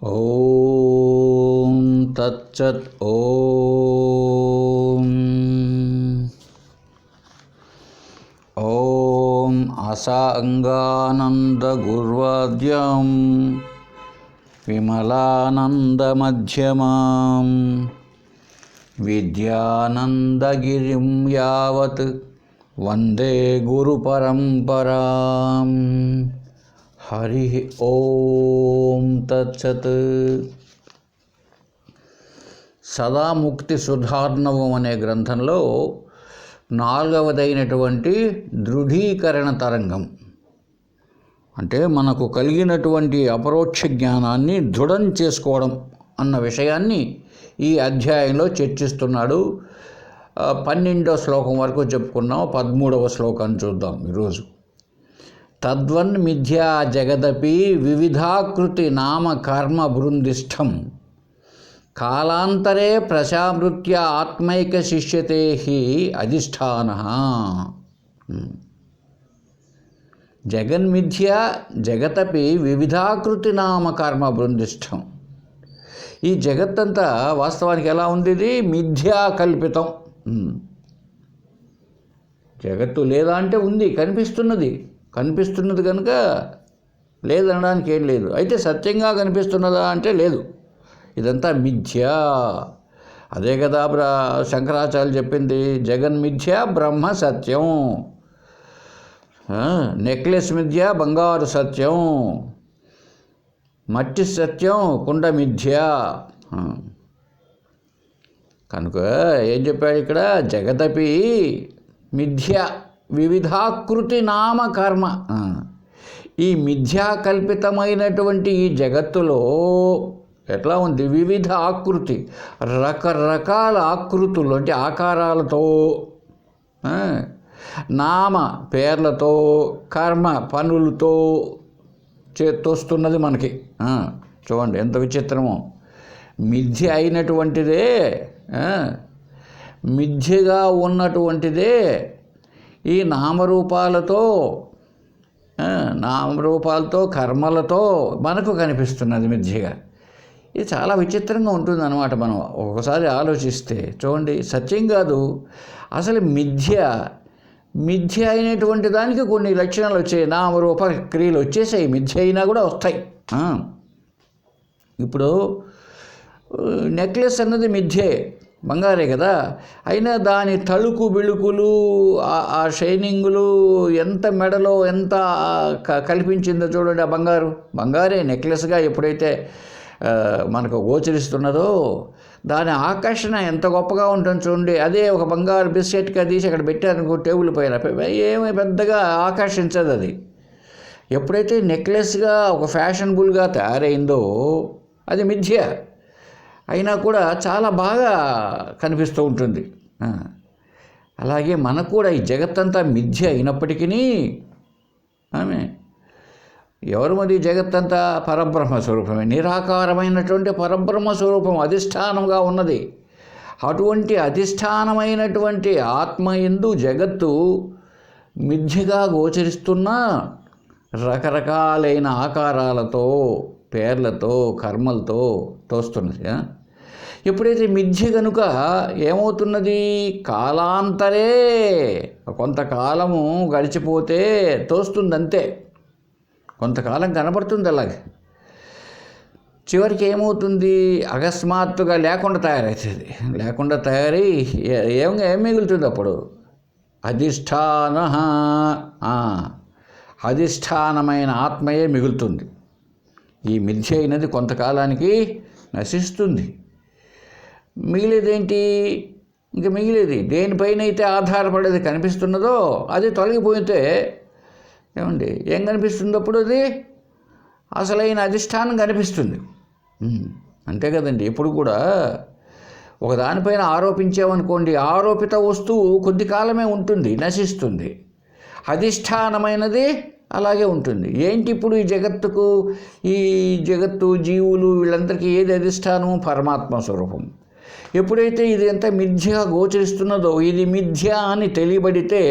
ఓం తచ్చత్. ఓం అసాంగానందగుర్వాద్యం విమలానందమధ్యమాం విద్యానందగిరిం యావత్ వందే గురుపరంపరాం. హరి ఓం తచ్చత్. సదాముక్తి సుధార్ణవం అనే గ్రంథంలో 4వదైనటువంటి దృఢీకరణ తరంగం, అంటే మనకు కలిగినటువంటి అపరోక్ష జ్ఞానాన్ని దృఢం చేసుకోవడం అన్న విషయాన్ని ఈ అధ్యాయంలో చర్చిస్తున్నాడు. 12వ శ్లోకం వరకు చెప్పుకున్నాం. 13వ శ్లోకాన్ని చూద్దాం ఈరోజు. తద్వన్ మిథ్యా జగదపి వివిధాకృతి నామ కర్మ బృందిష్టం కాలాంతరే ప్రశామృత్య ఆత్మైక శిష్యతే హి అధిష్టానః. జగన్మిథ్య జగతపి వివిధాకృతి నామ కర్మ బృందిష్టం. ఈ జగత్తంతా వాస్తవానికి ఎలా ఉంది? ఇది మిథ్యా కల్పితం. జగత్తు లేదా అంటే ఉంది, కనిపిస్తున్నది కనుక లేదనడానికి ఏం లేదు. అయితే సత్యంగా కనిపిస్తున్నదా అంటే లేదు, ఇదంతా మిథ్య. అదే కదా శంకరాచార్యులు చెప్పింది, జగన్మిథ్య బ్రహ్మ సత్యం, నెక్లెస్ మిథ్య బంగారు సత్యం, మట్టి సత్యం కుండ మిథ్య. కనుక ఏం చెప్పాడు ఇక్కడ? జగదపి మిథ్య వివిధాకృతి నామ కర్మ. ఈ మిథ్యాకల్పితమైనటువంటి ఈ జగత్తులో ఎట్లా ఉంది? వివిధ ఆకృతి, రకరకాల ఆకృతులు అంటే ఆకారాలతో, నామ పేర్లతో, కర్మ పనులతో తోస్తున్నది మనకి. చూడండి ఎంత విచిత్రమో. మిథ్య అయినటువంటిదే, మిథ్యగా ఉన్నటువంటిదే ఈ నామరూపాలతో కర్మలతో మనకు కనిపిస్తున్నది మిథ్యగా. ఇది చాలా విచిత్రంగా ఉంటుంది అన్నమాట. మనం ఒకసారి ఆలోచిస్తే చూడండి, సత్యం కాదు అసలు మిథ్య అయినటువంటి దానికి కొన్ని లక్షణాలు వచ్చాయి, నామరూప క్రియలు వచ్చేసాయి. మిథ్య అయినా కూడా వస్తాయి. ఇప్పుడు నెక్లెస్ అన్నది మిథ్యే, బంగారే కదా. అయినా దాని తళుకు బిళుకులు, ఆ షైనింగులు ఎంత మెడలో ఎంత కల్పించిందో చూడండి. ఆ బంగారే నెక్లెస్గా ఎప్పుడైతే మనకు గోచరిస్తున్నదో దాని ఆకర్షణ ఎంత గొప్పగా ఉంటుంది చూడండి. అదే ఒక బంగారు బిస్కెట్గా తీసి అక్కడ పెట్టారనుకో టేబుల్ పైన, ఏమీ పెద్దగా ఆకర్షించదు. అది ఎప్పుడైతే నెక్లెస్గా ఒక ఫ్యాషనబుల్గా తయారైందో అది మిథ్య అయినా కూడా చాలా బాగా కనిపిస్తూ ఉంటుంది. అలాగే మనకు కూడా ఈ జగత్తంతా మిథ్య అయినప్పటికీ ఎవరు మరి? జగత్తంతా పరబ్రహ్మ స్వరూపమే, నిరాకారమైనటువంటి పరబ్రహ్మ స్వరూపం అధిష్టానంగా ఉన్నది. అటువంటి అధిష్టానమైనటువంటి ఆత్మయందు జగత్తు మిథ్యగా గోచరిస్తున్న రకరకాలైన ఆకారాలతో, పేర్లతో, కర్మలతో తోస్తున్నది. ఎప్పుడైతే మిథ్య కనుక ఏమవుతున్నది? కాలాంతరే, కొంతకాలము గడిచిపోతే తోస్తుంది అంతే. కొంతకాలం కనబడుతుంది అలాగే, చివరికి ఏమవుతుంది? అకస్మాత్తుగా లేకుండా తయారవుతుంది. లేకుండా తయారై ఏం మిగులుతుంది అప్పుడు? అధిష్టానమైన ఆత్మయే మిగులుతుంది. ఈ మిథ్య అయినది కొంతకాలానికి నశిస్తుంది. మిగిలేదేంటి? ఇంకా మిగిలేది దేనిపైన అయితే ఆధారపడేది కనిపిస్తున్నదో అది తొలగిపోతే ఏమండి ఏం కనిపిస్తుంది? అప్పుడు అది అసలైన అధిష్టానం కనిపిస్తుంది. అంతే కదండి. ఎప్పుడు కూడా ఒక దానిపైన ఆరోపించామనుకోండి, ఆరోపిత వస్తువు కొద్ది కాలమే ఉంటుంది, నశిస్తుంది. అధిష్టానమైనది అలాగే ఉంటుంది. ఏంటి ఇప్పుడు ఈ జగత్తు జీవులు వీళ్ళందరికీ ఏది అధిష్టానము? పరమాత్మ స్వరూపం. ఎప్పుడైతే ఇది ఎంత మిథ్యగా గోచరిస్తున్నదో, ఇది మిథ్య అని తెలియబడితే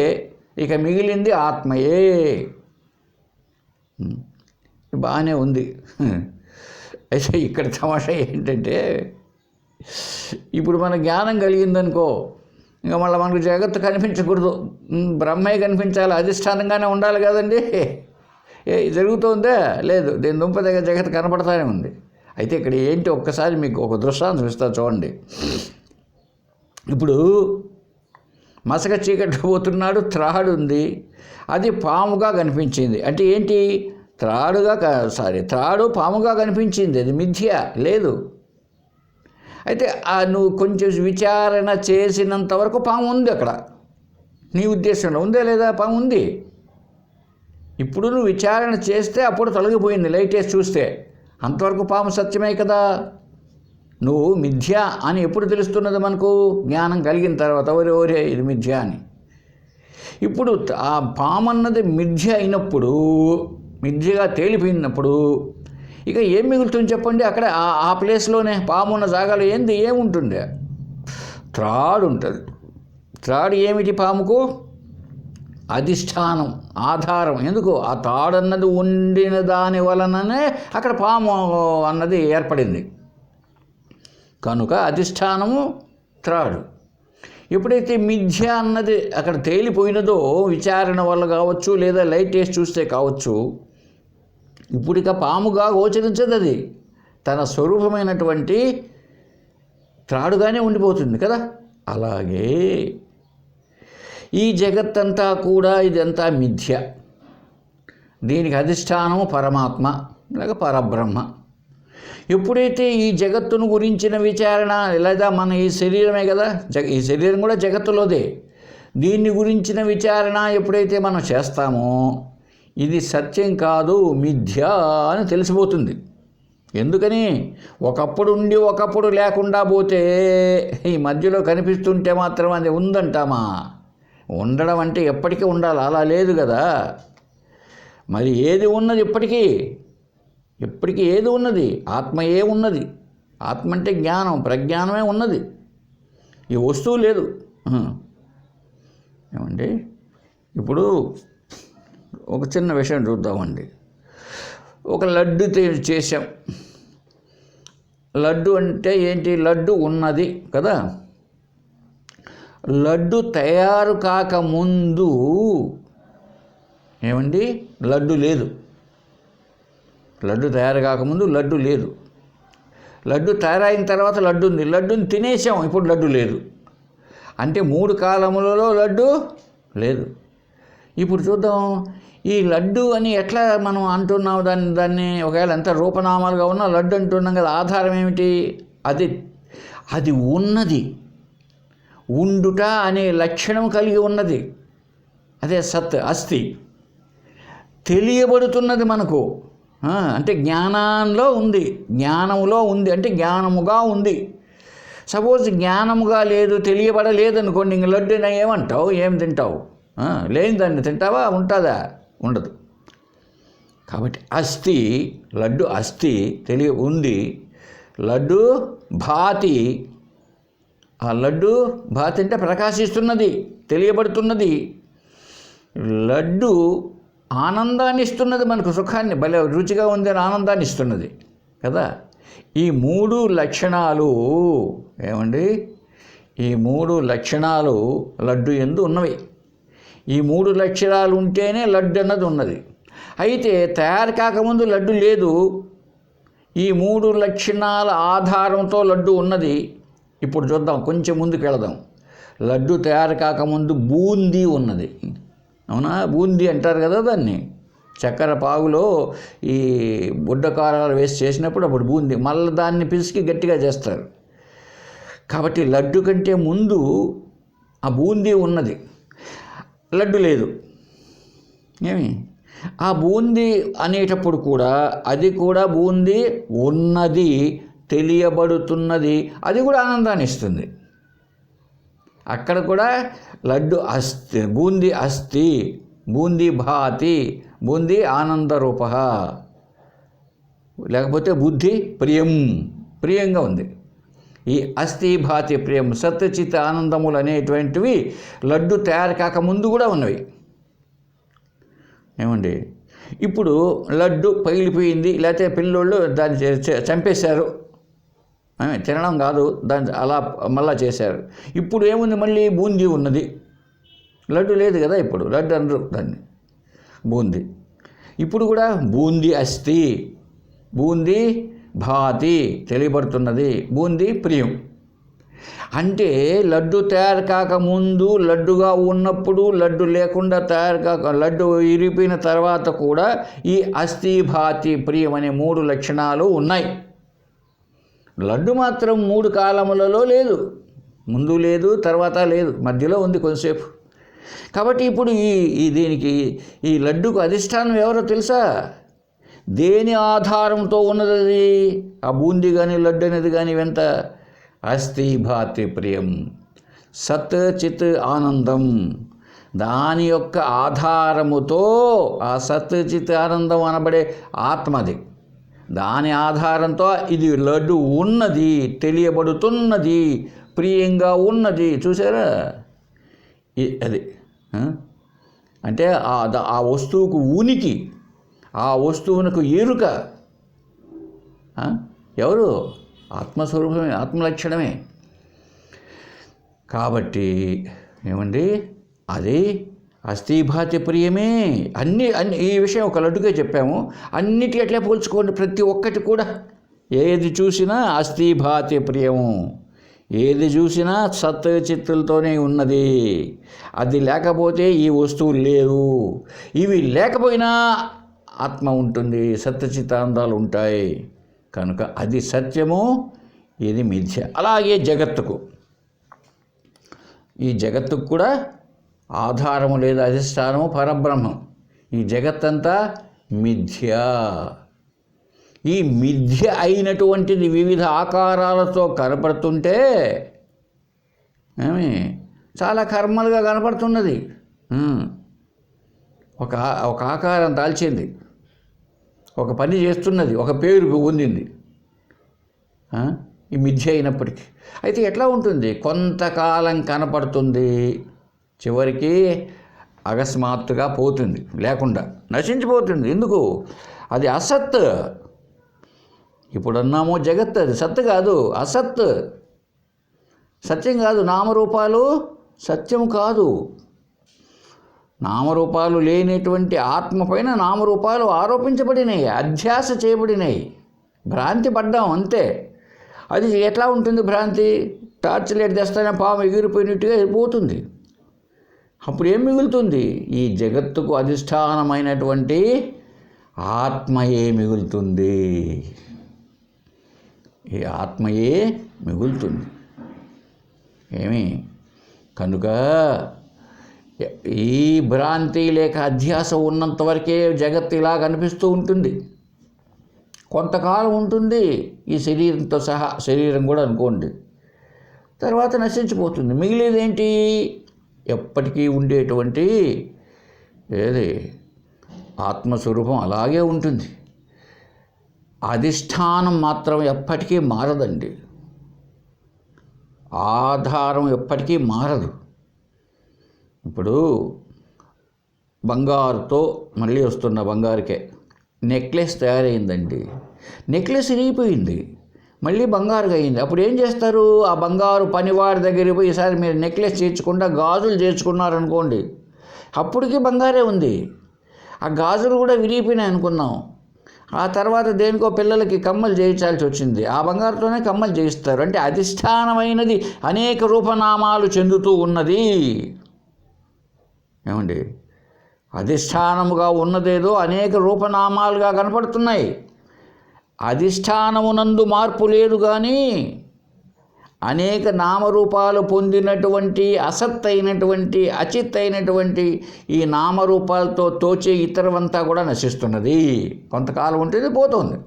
ఇక మిగిలింది ఆత్మయే. బాగానే ఉంది. అయితే ఇక్కడ తమాషా ఏంటంటే, ఇప్పుడు మన జ్ఞానం కలిగిందనుకో, ఇంకా మళ్ళీ మనకు జగత్తు కనిపించకూడదు, బ్రహ్మే కనిపించాలి, అధిష్టానంగానే ఉండాలి కదండి. జరుగుతుందా? లేదు, దీని దుంప దగ్గర జగత్తు కనపడతానే ఉంది. అయితే ఇక్కడ ఏంటి, ఒక్కసారి మీకు ఒక దృష్టాంతం ఇస్తాను చూడండి. ఇప్పుడు మసక చీకటి పోతున్నాడు, త్రాడు ఉంది, అది పాముగా కనిపించింది. అంటే ఏంటి, త్రాడు పాముగా కనిపించింది, అది మిథ్య లేదు. అయితే నువ్వు కొంచెం విచారణ చేసినంత వరకు పాము ఉంది అక్కడ, నీ ఉద్దేశంలో ఉందే లేదా? పాము ఉంది. ఇప్పుడు నువ్వు విచారణ చేస్తే అప్పుడు తొలగిపోయింది, లైట్ వేసి చూస్తే, అంతవరకు పాము సత్యమే కదా. నువ్వు మిథ్య అని ఎప్పుడు తెలుస్తున్నది మనకు? జ్ఞానం కలిగిన తర్వాత, ఓరే ఇది మిథ్య అని. ఇప్పుడు ఆ పాము అన్నది మిథ్య అయినప్పుడు, మిథ్యగా తేలిపోయినప్పుడు ఇక ఏం మిగులుతుంది చెప్పండి? అక్కడ ఆ ప్లేస్లోనే పాము ఉన్న జాగాలో ఏముంటుంది? త్రాడు ఉంటుంది. త్రాడు ఏమిటి పాముకు? అధిష్టానం, ఆధారం. ఎందుకు? ఆ తాడు అన్నది ఉండిన దాని వలననే అక్కడ పాము అన్నది ఏర్పడింది. కనుక అధిష్టానము త్రాడు. ఎప్పుడైతే మిథ్య అన్నది అక్కడ తేలిపోయినదో, విచారణ వల్ల కావచ్చు, లేదా లైట్ వేసి చూస్తే కావచ్చు, ఇప్పుడు ఇక పాముగా గోచరించదు, అది తన స్వరూపమైనటువంటి త్రాడుగానే ఉండిపోతుంది కదా. అలాగే ఈ జగత్తంతా కూడా ఇదంతా మిథ్య, దీనికి అధిష్టానము పరమాత్మ లేక పరబ్రహ్మ. ఎప్పుడైతే ఈ జగత్తును గురించిన విచారణ, లేదా మన ఈ శరీరమే కదా, ఈ శరీరం కూడా జగత్తులోదే, దీన్ని గురించిన విచారణ ఎప్పుడైతే మనం చేస్తామో, ఇది సత్యం కాదు, మిథ్య అని తెలిసిపోతుంది. ఎందుకని? ఒకప్పుడు ఉండి ఒకప్పుడు లేకుండా పోతే, ఈ మధ్యలో కనిపిస్తుంటే మాత్రం అది ఉందంటామా? ఉండడం అంటే ఎప్పటికీ ఉండాలి, అలా లేదు కదా. మరి ఏది ఉన్నది? ఎప్పటికీ ఏది ఉన్నది? ఆత్మయే ఉన్నది. ఆత్మ అంటే జ్ఞానం, ప్రజ్ఞానమే ఉన్నది, ఈ వస్తువు లేదు. ఏమండి, ఇప్పుడు ఒక చిన్న విషయం చూద్దామండి. ఒక లడ్డు చేసాం. లడ్డు అంటే ఏంటి? లడ్డు ఉన్నది కదా. లడ్డు తయారు కాకముందు ఏమండి, లడ్డు లేదు. లడ్డు తయారు కాకముందు లడ్డు లేదు. లడ్డు తయారైన తర్వాత లడ్డు ఉంది. లడ్డుని తినేసాం, ఇప్పుడు లడ్డు లేదు. అంటే 3 కాలములలో లడ్డు లేదు. ఇప్పుడు చూద్దాం, ఈ లడ్డు అని ఎట్లా మనం అంటున్నాం? దాన్ని ఒకవేళ ఎంత రూపనామాలుగా ఉన్నా లడ్డు అంటున్నాం కదా. ఆధారం ఏమిటి? అది ఉన్నది, ఉండుట అనే లక్షణం కలిగి ఉన్నది. అదే సత్, అస్థి. తెలియబడుతున్నది మనకు, అంటే జ్ఞానంలో ఉంది, జ్ఞానములో ఉంది, అంటే జ్ఞానముగా ఉంది. సపోజ్ జ్ఞానముగా లేదు, తెలియబడలేదు అనుకోండి, ఇంక లడ్డు ఏమంటావు? ఏం తింటావు? లేని దాన్ని తింటావా? ఉంటుందా? ఉండదు. కాబట్టి అస్థి, లడ్డు అస్థి, ఉంది. లడ్డు భాతి, ఆ లడ్డు భాతి అంటే ప్రకాశిస్తున్నది, తెలియబడుతున్నది. లడ్డు ఆనందాన్ని ఇస్తున్నది మనకు, సుఖాన్ని, భలే రుచిగా ఉంది అని ఆనందాన్ని ఇస్తున్నది కదా. ఈ 3 లక్షణాలు ఏమండి, ఈ 3 లక్షణాలు లడ్డు యందు ఉన్నవి. ఈ 3 లక్షణాలు ఉంటేనే లడ్డు అన్నది ఉన్నది. అయితే తయారు కాకముందు లడ్డు లేదు, ఈ 3 లక్షణాల ఆధారంతో లడ్డు ఉన్నది. ఇప్పుడు చూద్దాం, కొంచెం ముందుకు వెళదాం. లడ్డు తయారు కాకముందు బూందీ ఉన్నది, అవునా? బూందీ అంటారు కదా దాన్ని. చక్కెర పాగులో ఈ బుడ్డకారాలు వేసి చేసినప్పుడు అప్పుడు బూందీ, మళ్ళీ దాన్ని పిసికి గట్టిగా చేస్తారు. కాబట్టి లడ్డు కంటే ముందు ఆ బూందీ ఉన్నది, లడ్డు లేదు. ఆ బూందీ అనేటప్పుడు కూడా అది కూడా బూందీ ఉన్నది, తెలియబడుతున్నది, అది కూడా ఆనందాన్ని ఇస్తుంది. అక్కడ కూడా లడ్డు అస్థి, బూందీ అస్థి, బూందీ భాతి, బూందీ ఆనందరూప, లేకపోతే బుద్ధి ప్రియంగా ఉంది. ఈ అస్థి భాతి ప్రియం, సత్యచిత్ ఆనందములు అనేటువంటివి లడ్డు తయారు కాకముందు కూడా ఉన్నవి. ఏమండి, ఇప్పుడు లడ్డు పగిలిపోయింది, లేకపోతే పిల్లోళ్ళు దాన్ని చంపేశారు, తినడం కాదు, దాన్ని అలా మళ్ళా చేశారు. ఇప్పుడు ఏముంది, మళ్ళీ బూందీ ఉన్నది, లడ్డు లేదు కదా. ఇప్పుడు లడ్డు అనరు దాన్ని, బూందీ. ఇప్పుడు కూడా బూందీ అస్తి, బూందీ భాతి తెలియబడుతున్నది, బూందీ ప్రియం. అంటే లడ్డు తయారు కాకముందు, లడ్డుగా ఉన్నప్పుడు, లడ్డు లేకుండా తయారు కాక, లడ్డు ఇరిగిపోయిన తర్వాత కూడా ఈ అస్థి భాతి ప్రియం అనే 3 లక్షణాలు ఉన్నాయి. లడ్డు మాత్రం 3 కాలములలో లేదు, ముందు లేదు, తర్వాత లేదు, మధ్యలో ఉంది కొంతసేపు. కాబట్టి ఇప్పుడు దీనికి ఈ లడ్డుకు అధిష్టానం ఎవరో తెలుసా? దేని ఆధారంతో ఉన్నది ఆ బూందీ కానీ లడ్డు అనేది కానీ ఇవంత? అస్థి భాతి ప్రియం, సత్ చిత్ ఆనందం. దాని యొక్క ఆధారముతో ఆ సత్ చిత్ ఆనందం అనబడే ఆత్మది, దాని ఆధారంతో ఇది లడ్డు ఉన్నది, తెలియబడుతున్నది, ప్రియంగా ఉన్నది. చూసారా? అది అంటే ఆ వస్తువుకు ఉనికి, ఆ వస్తువునకు ఎరుక ఎవరు? ఆత్మస్వరూపమే, ఆత్మలక్షణమే. కాబట్టి ఏమండి, అది అస్థిభాతి ప్రియమే. అన్ని ఈ విషయం ఒక లడ్డుగా చెప్పాము, అన్నిటి అట్లే పోల్చుకోండి. ప్రతి ఒక్కటి కూడా ఏది చూసినా అస్థిభాతి ప్రియము, ఏది చూసినా సత్ చిత్తులతోనే ఉన్నది. అది లేకపోతే ఈ వస్తువులు లేవు. ఇవి లేకపోయినా ఆత్మ ఉంటుంది, సత్యచిత్తానందాలు ఉంటాయి. కనుక అది సత్యము, ఇది మిథ్య. అలాగే జగత్తుకు, ఈ జగత్తుకు కూడా ఆధారము లేదా అధిష్టానము పరబ్రహ్మం. ఈ జగత్తంతా మిథ్య. ఈ మిథ్య అయినటువంటిది వివిధ ఆకారాలతో కనపడుతుంటే చాలా కర్మలుగా కనపడుతున్నది. ఒక ఆకారం దాల్చింది, ఒక పని చేస్తున్నది, ఒక పేరు పొందింది, ఈ మిథ్య అయినప్పటికీ. అయితే ఎట్లా ఉంటుంది? కొంతకాలం కనపడుతుంది, చివరికి అకస్మాత్తుగా పోతుంది, లేకుండా నశించిపోతుంది. ఎందుకు? అది అసత్. ఇప్పుడు అన్నాము జగత్, అది సత్ కాదు, అసత్. సత్యం కాదు, నామరూపాలు సత్యం కాదు. నామరూపాలు లేనటువంటి ఆత్మ పైన నామరూపాలు ఆరోపించబడినాయి, అధ్యాస చేయబడినాయి, భ్రాంతి పడ్డాం అంతే. అది ఎట్లా ఉంటుంది భ్రాంతి? టార్చ్ లైట్ తెస్తానే పాము ఎగిరిపోయినట్టుగా పోతుంది. అప్పుడు ఏం మిగులుతుంది? ఈ జగత్తుకు అధిష్టానమైనటువంటి ఆత్మయే మిగులుతుంది. ఈ ఆత్మయే మిగులుతుంది. ఏమి? కనుక ఈ భ్రాంతి లేక అధ్యాస ఉన్నంత వరకే జగత్తు ఇలా కనిపిస్తూ ఉంటుంది. కొంతకాలం ఉంటుంది, ఈ శరీరంతో సహా, శరీరం కూడా అనుకోండి, తర్వాత నశించిపోతుంది. మిగిలేదేంటి? ఎప్పటికీ ఉండేటువంటి ఏది ఆత్మస్వరూపం అలాగే ఉంటుంది. అధిష్టానం మాత్రం ఎప్పటికీ మారదండి, ఆధారం ఎప్పటికీ మారదు. ఇప్పుడు బంగారుతో మళ్ళీ వస్తున్న బంగారుకే నెక్లెస్ తయారైందండి. నెక్లెస్ ఇరిగిపోయింది, మళ్ళీ బంగారుగా అయింది. అప్పుడు ఏం చేస్తారు? ఆ బంగారు పనివారి దగ్గరికి పోయి, ఈసారి మీరు నెక్లెస్ చేర్చకుండా గాజులు చేర్చుకున్నారనుకోండి, అప్పటికి బంగారే ఉంది, ఆ గాజులు కూడా విరిగిపోయినాయి అనుకుందాం. ఆ తర్వాత దేనికో పిల్లలకి కమ్మలు చేయించాల్సి వచ్చింది, ఆ బంగారుతోనే కమ్మలు చేయిస్తారు. అంటే అధిష్టానమైనది అనేక రూపనామాలు చెందుతూ ఉన్నది. ఏమండి? అధిష్టానముగా ఉన్నదేదో అనేక రూపనామాలుగా కనపడుతున్నాయి. అధిష్టానమునందు మార్పు లేదు, కానీ అనేక నామరూపాలు పొందినటువంటి అసత్ అయినటువంటి అచిత్ అయినటువంటి ఈ నామరూపాలతో తోచే ఇతరవంతా కూడా నశిస్తున్నది. కొంతకాలం ఉంటుంది, పోతుంది.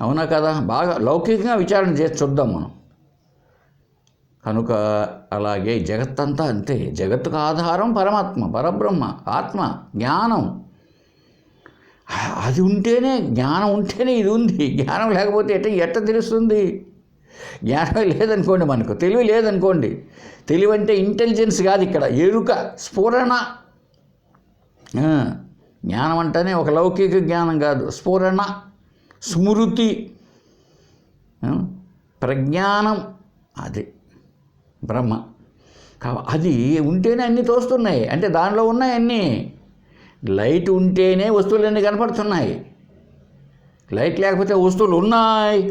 అవునా కదా? బాగా లౌకికంగా విచారణ చేసి చూద్దాం మనం. కనుక అలాగే జగత్తంతా అంతే. జగత్తుకు ఆధారం పరమాత్మ, పరబ్రహ్మ, ఆత్మ, జ్ఞానం. అది ఉంటేనే, జ్ఞానం ఉంటేనే ఇది ఉంది. జ్ఞానం లేకపోతే ఎట్ట తెలుస్తుంది? జ్ఞానమే లేదనుకోండి, మనకు తెలివి లేదనుకోండి. తెలివి అంటే ఇంటెలిజెన్స్ కాదు, ఇక్కడ ఎరుక, స్ఫురణ. జ్ఞానం అంటేనే ఒక లౌకిక జ్ఞానం కాదు, స్ఫురణ, స్మృతి, ప్రజ్ఞానం, అది బ్రహ్మ. అది ఉంటేనే అన్నీ తోస్తున్నాయి. అంటే దానిలో ఉన్నాయి అన్నీ. లైట్ ఉంటేనే వస్తువులన్నీ కనపడుతున్నాయి. లైట్ లేకపోతే వస్తువులు ఉన్నాయి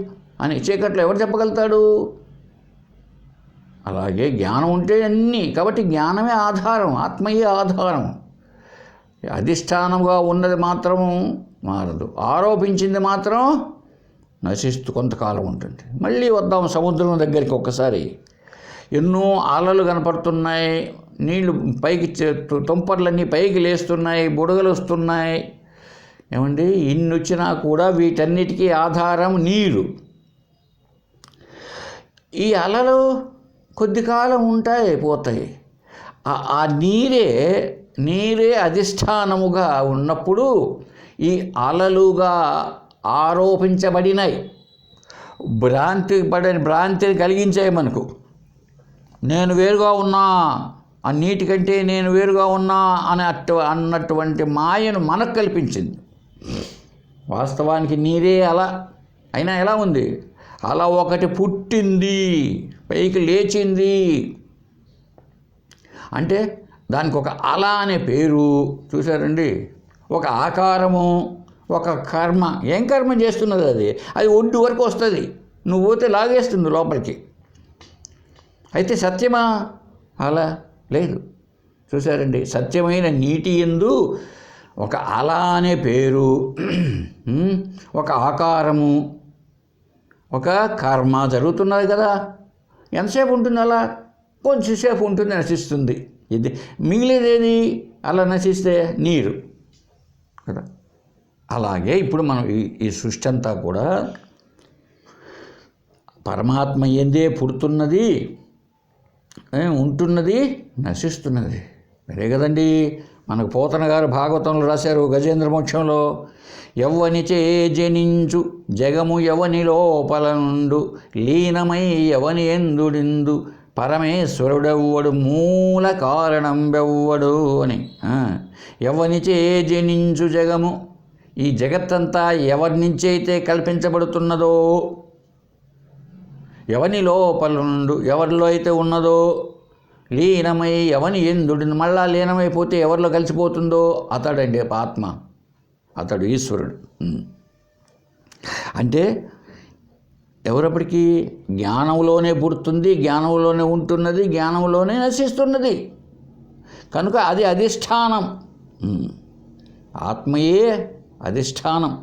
అని చీకట్లో ఎవరు చెప్పగలుగుతాడు? అలాగే జ్ఞానం ఉంటే అన్నీ. కాబట్టి జ్ఞానమే ఆధారం, ఆత్మయే ఆధారం. అధిష్టానంగా ఉన్నది మాత్రం మారదు, ఆరోపించింది మాత్రం నశిస్తూ కొంతకాలం ఉంటుంది. మళ్ళీ వద్దాం సముద్రం దగ్గరికి. ఒక్కసారి ఎన్నో అలలు కనపడుతున్నాయి, నీళ్లు పైకి తుంపర్లన్నీ పైకి లేస్తున్నాయి, బుడగలు వస్తున్నాయి. ఏమండి, ఇన్ని వచ్చినా కూడా వీటన్నిటికీ ఆధారం నీరు. ఈ అలలు కొద్ది కాలం ఉంటాయి, పోతాయి. ఆ నీరే అధిష్టానముగా ఉన్నప్పుడు ఈ అలలుగా ఆరోపించబడినాయి, భ్రాంతిని కలిగించాయి మనకు. నేను వేరుగా ఉన్నా, ఆ నీటి కంటే నేను వేరుగా ఉన్నా అన్నటువంటి మాయను మనకు కల్పించింది. వాస్తవానికి నీరే అలా అయినా ఎలా ఉంది? అలా ఒకటి పుట్టింది, పైకి లేచింది. అంటే దానికి ఒక అల అనే పేరు. చూసారండి, ఒక ఆకారము, ఒక కర్మ. ఏం కర్మ చేస్తున్నది అది? అది ఒడ్డు వరకు వస్తుంది, నువ్వు పోతే లాగేస్తుంది లోపలికి. అయితే సత్యమా? అలా లేదు. చూసారండి, సత్యమైన నీటి యందు ఒక అల అనే పేరు, ఒక ఆకారము, ఒక కర్మ జరుగుతున్నది కదా. ఎంతసేపు ఉంటుంది అలా? కొంచెంసేపు ఉంటుంది, నశిస్తుంది. ఇది మిగిలేదేది? అలా నశిస్తే నీరు కదా. అలాగే ఇప్పుడు మనం ఈ సృష్టి అంతా కూడా పరమాత్మ ఎందే పుడుతున్నది, ఉంటున్నది, నశిస్తున్నది. అదే కదండి మనకు పోతన గారు భాగవతంలో రాశారు, గజేంద్ర మోక్షంలో. ఎవ్వనిచే జనించు జగము ఎవని లోపలండు, లీనమై ఎవని ఎందుడిందు, పరమేశ్వరుడెవ్వడు మూల కారణం వెవ్వడు అని. ఎవనిచే జనించు జగము, ఈ జగత్తంతా ఎవరి నుంచి అయితే కల్పించబడుతున్నదో, ఎవని లోపలుండు, ఎవరిలో అయితే ఉన్నదో, లీనమై ఎవని ఎందుడు, మళ్ళా లీనమైపోతే ఎవరిలో కలిసిపోతుందో అతడండి ఆత్మ, అతడు ఈశ్వరుడు. అంటే ఎవరప్పటికీ జ్ఞానంలోనే పుడుతుంది, జ్ఞానంలోనే ఉంటున్నది, జ్ఞానంలోనే నశిస్తున్నది. కనుక అది అధిష్టానం, ఆత్మయే అధిష్టానం.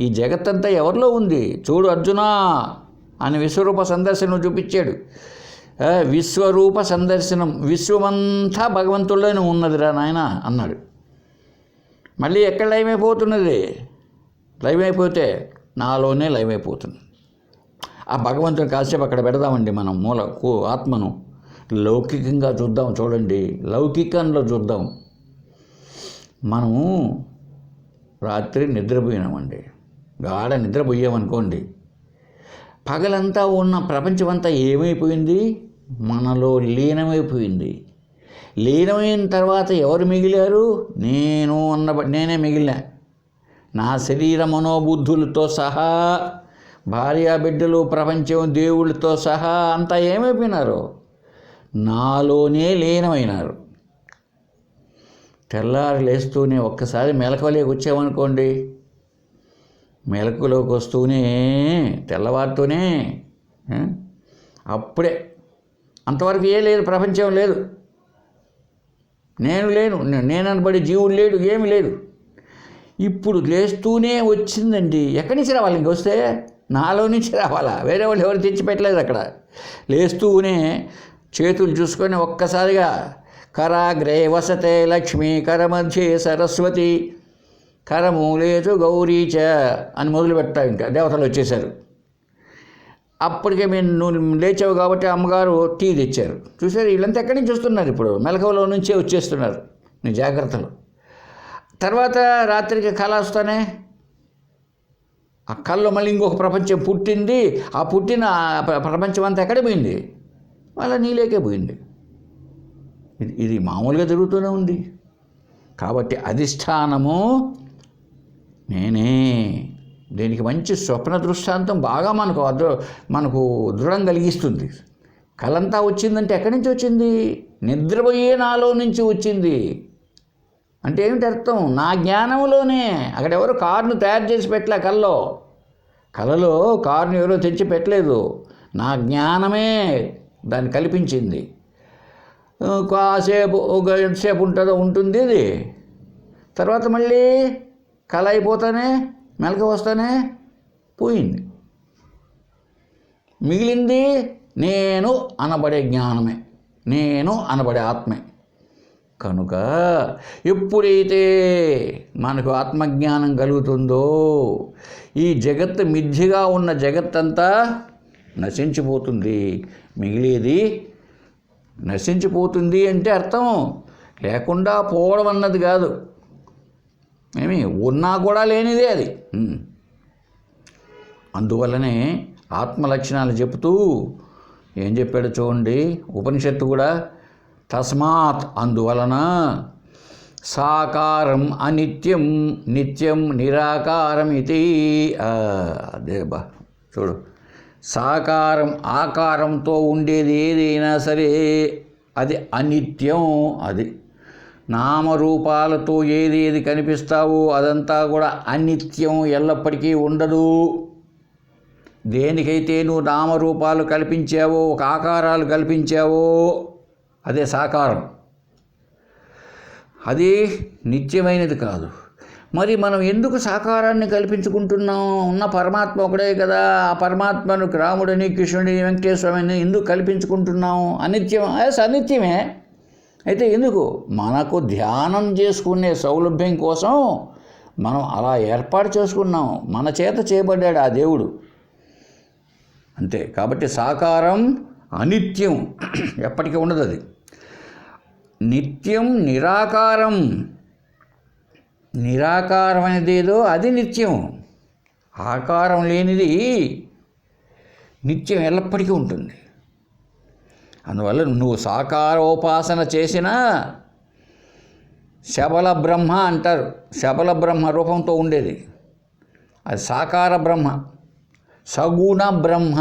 ఈ జగత్తంతా ఎవరిలో ఉంది? చూడు అర్జునా అని విశ్వరూప సందర్శనం చూపించాడు. విశ్వరూప సందర్శనం, విశ్వమంతా భగవంతుల్లోనే ఉన్నదిరా నాయన అన్నాడు. మళ్ళీ ఎక్కడ లయమైపోతున్నది? లయమైపోతే నాలోనే లయమైపోతుంది. ఆ భగవంతుని కాసేపు అక్కడ పెడదామండి మనం, ఆత్మను లౌకికంగా చూద్దాం. చూడండి, లౌకికంలో చూద్దాం. మనము రాత్రి నిద్రపోయినామండి, గాఢ నిద్రపోయామనుకోండి, పగలంతా ఉన్న ప్రపంచమంతా ఏమైపోయింది? మనలో లీనమైపోయింది. లీనమైన తర్వాత ఎవరు మిగిలారు? నేనే మిగిలిన. నా శరీర మనోబుద్ధులతో సహా, భార్య బిడ్డలు, ప్రపంచం, దేవుళ్ళతో సహా అంతా ఏమైపోయినారు? నాలోనే లీనమైనారు. తెల్లారి లేస్తూనే ఒక్కసారి మెలకువలోకి వచ్చామనుకోండి, మెలకులోకి వస్తూనే తెల్లవారుతూనే అప్పుడే అంతవరకు లేదు, ప్రపంచం లేదు, నేను లేను, నేను అనబడే జీవుడు లేడు, ఏమి లేదు. ఇప్పుడు లేస్తూనే వచ్చిందండి. ఎక్కడి నుంచి రావాలి? ఇంక వస్తే నాలో నుంచి రావాలా? వేరే వాళ్ళు ఎవరు తెచ్చిపెట్టలేదు. అక్కడ లేస్తూనే చేతులు చూసుకొని ఒక్కసారిగా కరాగ్రే వసతే లక్ష్మీ, కరమధ్యే సరస్వతి, కరమూలేచు గౌరీచ అని మొదలు పెట్టావు. ఇంకా దేవతలు వచ్చేసారు. అప్పటికే నువ్వు లేచావు కాబట్టి అమ్మగారు టీ తెచ్చారు. చూసారు, వీళ్ళంతా ఎక్కడి నుంచి వస్తున్నారు? ఇప్పుడు మెలకువలో నుంచే వచ్చేస్తున్నారు. నీ జాగ్రత్తలు. తర్వాత రాత్రికి కళ వస్తానే, ఆ కళ్ళలో మళ్ళీ ఇంకొక ప్రపంచం పుట్టింది. ఆ పుట్టిన ప్రపంచం అంతా ఎక్కడ పోయింది? మళ్ళీ నీలేకే పోయింది. ఇది మామూలుగా జరుగుతూనే ఉంది. కాబట్టి అధిష్టానము నేనే. దీనికి మంచి స్వప్న దృష్టాంతం బాగా మనకు దృఢం కలిగిస్తుంది. కలంతా వచ్చిందంటే ఎక్కడి నుంచి వచ్చింది? నిద్రపోయే నాలో నుంచి వచ్చింది. అంటే ఏమిటి అర్థం? నా జ్ఞానంలోనే. అక్కడ ఎవరు కారును తయారు చేసి పెట్టలే కలలో కారును ఎవరో తెచ్చి పెట్టలేదు. నా జ్ఞానమే దాన్ని కల్పించింది. కాసేపు ఎంతసేపు ఉంటుంది ఇది. తర్వాత మళ్ళీ కళ అయిపోతానే మెలక వస్తానే పోయింది. మిగిలింది నేను అనబడే జ్ఞానమే, నేను అనబడే ఆత్మే. కనుక ఎప్పుడైతే మనకు ఆత్మజ్ఞానం కలుగుతుందో ఈ జగత్తు మిథ్యగా ఉన్న జగత్తంతా నశించిపోతుంది. మిగిలేది నశించిపోతుంది అంటే అర్థం లేకుండా పోవడం అన్నది కాదు, ఉన్నా కూడా లేనిదే అది. అందువల్లనే ఆత్మ లక్షణాలు చెబుతూ ఏం చెప్పాడు చూడండి ఉపనిషత్తు కూడా. తస్మాత్ అందువలన సాకారం అనిత్యం నిత్యం నిరాకారం ఇది. అదే చూడు, సాకారం ఆకారంతో ఉండేది ఏదైనా సరే అది అనిత్యం. అది నామరూపాలతో ఏది కనిపిస్తావో అదంతా కూడా అనిత్యం, ఎల్లప్పటికీ ఉండదు. దేనికైతే నువ్వు నామరూపాలు కల్పించావో, ఒక ఆకారాలు కల్పించావో అదే సాకారం. అది నిత్యమైనది కాదు. మరి మనం ఎందుకు సాకారాన్ని కల్పించుకుంటున్నాం? ఉన్న పరమాత్మ ఒకడే కదా. ఆ పరమాత్మను రాముడిని, కృష్ణుడిని, వెంకటేశ్వరుని ఎందుకు కల్పించుకుంటున్నాం? అనిత్యం, అనిత్యమే. అయితే ఎందుకు? మనకు ధ్యానం చేసుకునే సౌలభ్యం కోసం మనం అలా ఏర్పాటు చేసుకున్నాం. మన చేత చేయబడ్డాడు ఆ దేవుడు, అంతే. కాబట్టి సాకారం అనిత్యం, ఎప్పటికీ ఉండదు. అది నిత్యం నిరాకారం. నిరాకారం అనేది ఏదో అది నిత్యం. ఆకారం లేనిది నిత్యం ఎల్లప్పటికీ ఉంటుంది. అందువల్ల నువ్వు సాకారోపాసన చేసినా శబల బ్రహ్మ అంటారు. శబల బ్రహ్మ రూపంతో ఉండేది అది సాకార బ్రహ్మ. సగుణ బ్రహ్మ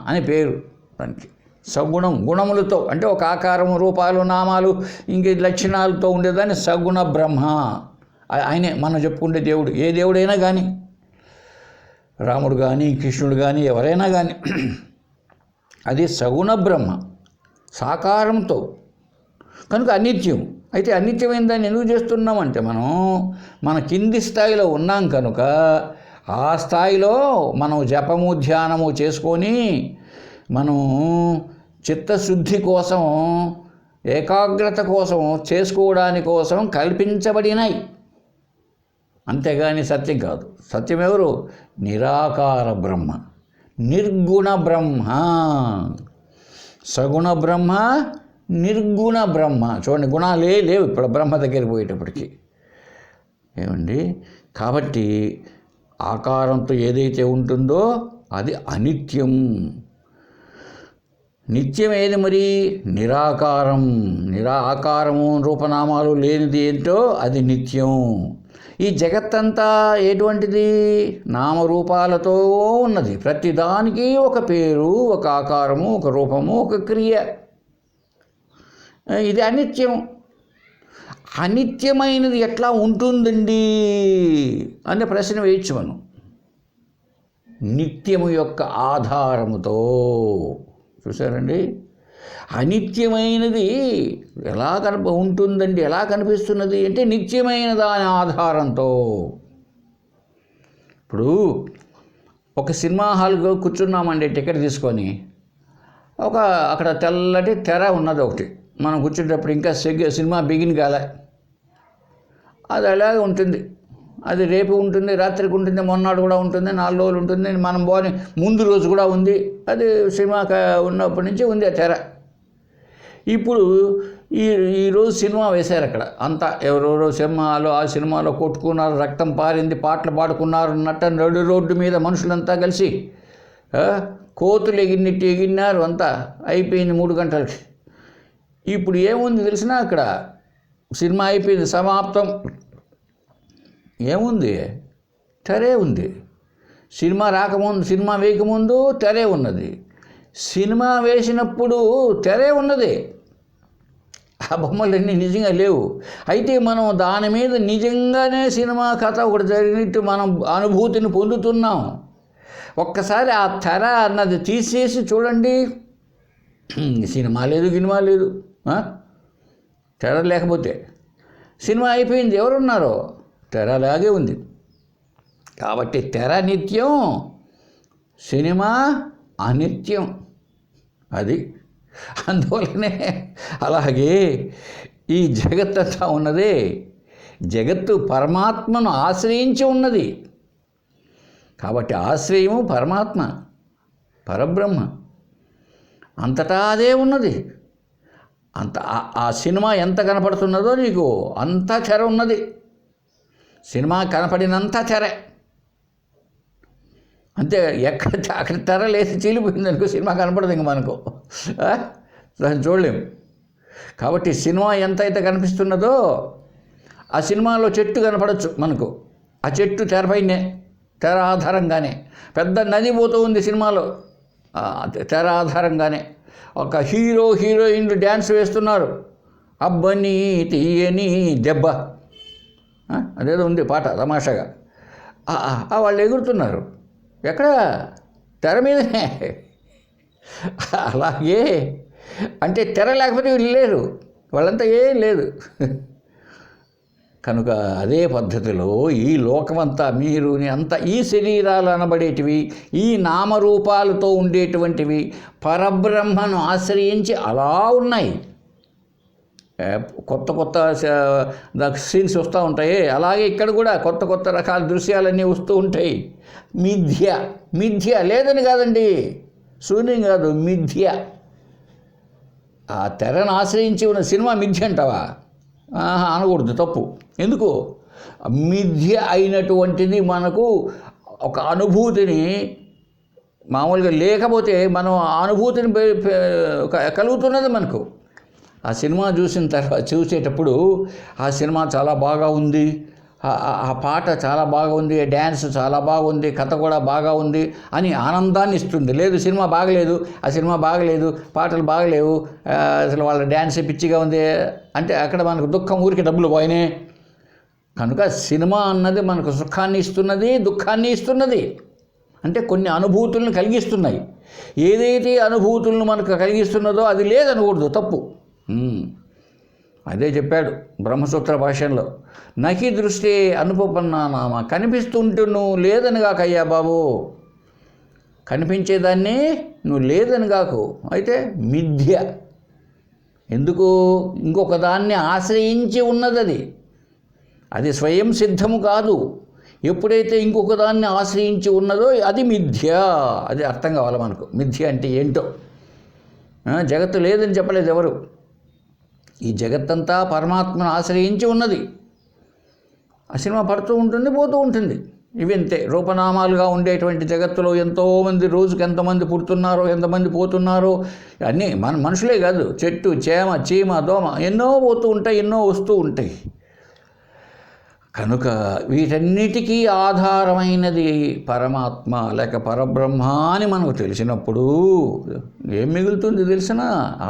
అని పేరు దానికి. సగుణం, గుణములతో అంటే ఒక ఆకారం, రూపాలు, నామాలు, ఇంక లక్షణాలతో ఉండేదాన్ని సగుణ బ్రహ్మ. ఆయనే మనం చెప్పుకుంటే దేవుడు. ఏ దేవుడైనా కానీ, రాముడు కానీ, కృష్ణుడు కానీ, ఎవరైనా కానీ అది సగుణ బ్రహ్మ, సాకారంతో. కనుక అనిత్యం. అయితే అనిత్యమైన దాన్ని ఎందుకు చేస్తున్నామంటే మన కింది స్థాయిలో ఉన్నాం కనుక ఆ స్థాయిలో మనం జపము ధ్యానము చేసుకొని మనం చిత్తశుద్ధి కోసం, ఏకాగ్రత కోసం, చేసుకోవడాని కోసం కల్పించబడినాయి. అంతేగాని సత్యం కాదు. సత్యం ఎవరు? నిరాకార బ్రహ్మ, నిర్గుణ బ్రహ్మ. సగుణ బ్రహ్మ, నిర్గుణ బ్రహ్మ. చూడండి, గుణాలే లేవు ఇప్పుడు బ్రహ్మ దగ్గరికి పోయేటప్పటికి. ఏమండి? కాబట్టి ఆకారంతో ఏదైతే ఉంటుందో అది అనిత్యం. నిత్యం ఏది మరి? నిరాకారం. ఆకారము, రూపనామాలు లేనిది ఏంటో అది నిత్యం. ఈ జగత్తంతా ఎటువంటిది? నామరూపాలతో ఉన్నది. ప్రతిదానికి ఒక పేరు, ఒక ఆకారము, ఒక రూపము, ఒక క్రియ. ఇది అనిత్యం. అనిత్యమైనది ఎట్లా ఉంటుందండి అనే ప్రశ్న వేయచ్చు మనం. నిత్యము యొక్క ఆధారముతో. చూసారండి? అనిత్యమైనది ఎలా ఉంటుందండి, ఎలా కనిపిస్తున్నది అంటే నిత్యమైన దాని ఆధారంతో. ఇప్పుడు ఒక సినిమా హాల్కి కూర్చున్నామండి టికెట్ తీసుకొని. అక్కడ తెల్లటి తెర ఉన్నది ఒకటి. మనం కూర్చునేటప్పుడు ఇంకా సినిమా బిగిన్ కాలే. అది అలాగే ఉంటుంది. అది రేపు ఉంటుంది, రాత్రికి ఉంటుంది, మొన్ననాడు కూడా ఉంటుంది, 4 రోజులు ఉంటుంది. మనం పోని ముందు రోజు కూడా ఉంది. అది సినిమా ఉన్నప్పటి నుంచి ఉంది ఆ తెర. ఇప్పుడు ఈరోజు సినిమా వేశారు అక్కడ. అంతా ఎవరెవరో ఆ సినిమాలో కొట్టుకున్నారు, రక్తం పారింది, పాటలు పాడుకున్నారు, నడు రోడ్డు మీద మనుషులంతా కలిసి కోతులు ఎగిరినారు. అంతా అయిపోయింది 3 గంటలకి. ఇప్పుడు ఏముంది తెలిసినా అక్కడ సినిమా అయిపోయింది, సమాప్తం. ఏముంది? తెరే ఉంది. సినిమా రాకముందు, సినిమా వేయకముందు తెరే ఉన్నది. సినిమా వేసినప్పుడు తెరే ఉన్నది. ఆ బొమ్మలన్నీ నిజంగా లేవు. అయితే మనం దాని మీద నిజంగానే సినిమా కథ ఒకటి జరిగినట్టు మనం అనుభూతిని పొందుతున్నాం. ఒక్కసారి ఆ తెర అన్నది తీసేసి చూడండి, సినిమా లేదు, గినిమా లేదు. తెర లేకపోతే సినిమా అయిపోయింది. ఎవరున్నారో తెర అలాగే ఉంది. కాబట్టి తెర నిత్యం, సినిమా అనిత్యం. అది అందువల్లనే అలాగే ఈ జగత్తంతా ఉన్నదే, జగత్తు పరమాత్మను ఆశ్రయించి ఉన్నది. కాబట్టి ఆశ్రయము పరమాత్మ, పరబ్రహ్మ, అంతటా అదే ఉన్నది. అంత ఆ సినిమా ఎంత కనపడుతున్నదో నీకు అంతా తెర ఉన్నది. సినిమా కనపడినంత తెరే. అంతే, అక్కడ తెర లేసి చీలిపోయింది అనుకో, సినిమా కనపడదు ఇంక మనకు, దాన్ని చూడలేము. కాబట్టి సినిమా ఎంత అయితే కనిపిస్తున్నదో ఆ సినిమాలో చెట్టు కనపడవచ్చు మనకు. ఆ చెట్టు తెరపైనే, తెర ఆధారంగానే. పెద్ద నది పోతూ ఉంది సినిమాలో, తెర ఆధారంగానే. ఒక హీరోయిన్లు డ్యాన్స్ వేస్తున్నారు, అబ్బని తీయని దెబ్బ, అదేదో ఉంది పాట తమాషాగా. వాళ్ళు ఎగురుతున్నారు ఎక్కడ? తెర మీదనే. అలాగే అంటే తెర లేకపోతే వీళ్ళు లేరు, వాళ్ళంతా ఏం లేదు. కనుక అదే పద్ధతిలో ఈ లోకమంతా, మీరు అంతా ఈ శరీరాలు అనబడేటివి, ఈ నామరూపాలతో ఉండేటువంటివి పరబ్రహ్మను ఆశ్రయించి అలా ఉన్నాయి. కొత్త కొత్త సీన్స్ వస్తూ ఉంటాయి. అలాగే ఇక్కడ కూడా కొత్త కొత్త రకాల దృశ్యాలన్నీ వస్తూ ఉంటాయి. మిథ్య లేదని కాదండి, శూన్యం కాదు, మిథ్య. ఆ తెరను ఆశ్రయించి ఉన్న సినిమా మిథ్య అంటావా? అనకూడదు, తప్పు. ఎందుకు? మిథ్య అయినటువంటిది మనకు ఒక అనుభూతిని, మామూలుగా లేకపోతే మనం ఆ అనుభూతిని కలుగుతున్నది మనకు. ఆ సినిమా చూసేటప్పుడు ఆ సినిమా చాలా బాగా ఉంది, ఆ పాట చాలా బాగా ఉంది, డ్యాన్స్ చాలా బాగుంది, కథ కూడా బాగా ఉంది అని ఆనందాన్ని ఇస్తుంది. లేదు, సినిమా బాగలేదు, ఆ సినిమా బాగలేదు, పాటలు బాగలేవు, అసలు వాళ్ళ డ్యాన్స్ పిచ్చిగా ఉంది అంటే అక్కడ మనకు దుఃఖం, ఊరికి డబ్బులు పోయినాయి. కనుక సినిమా అన్నది మనకు సుఖాన్ని ఇస్తున్నది, దుఃఖాన్ని ఇస్తున్నది. అంటే కొన్ని అనుభూతులను కలిగిస్తున్నాయి. ఏదైతే అనుభూతులను మనకు కలిగిస్తున్నదో అది లేదనకూడదు, తప్పు. అదే చెప్పాడు బ్రహ్మసూత్ర భాష్యంలో, నహి దృష్టి అనుపన్నానామ, కనిపిస్తుంటే నువ్వు లేదని కాకయ్యా బాబు, కనిపించేదాన్ని నువ్వు లేదని కాకు. అయితే మిథ్య. ఎందుకు? ఇంకొక దాన్ని ఆశ్రయించి ఉన్నది, అది స్వయం సిద్ధము కాదు. ఎప్పుడైతే ఇంకొక దాన్ని ఆశ్రయించి ఉన్నదో అది మిథ్య. అది అర్థం కావాలి మనకు. మిథ్య అంటే ఏంటో. జగత్తు లేదని చెప్పలేదు ఎవరు. ఈ జగత్తంతా పరమాత్మను ఆశ్రయించి ఉన్నది. ఆ సినిమా పడుతూ ఉంటుంది, పోతూ ఉంటుంది. ఇవి అంతే, రూపనామాలుగా ఉండేటువంటి జగత్తులో ఎంతోమంది, రోజుకి ఎంతమంది పుడుతున్నారో, ఎంతమంది పోతున్నారో, అన్నీ మనుషులే కాదు, చెట్టు, చేమ, చీమ, దోమ, ఎన్నో పోతూ ఉంటాయి, ఎన్నో వస్తూ ఉంటాయి. కనుక వీటన్నిటికీ ఆధారమైనది పరమాత్మ లేక పరబ్రహ్మ అని మనకు తెలిసినప్పుడు ఏం మిగులుతుంది తెలిసిన?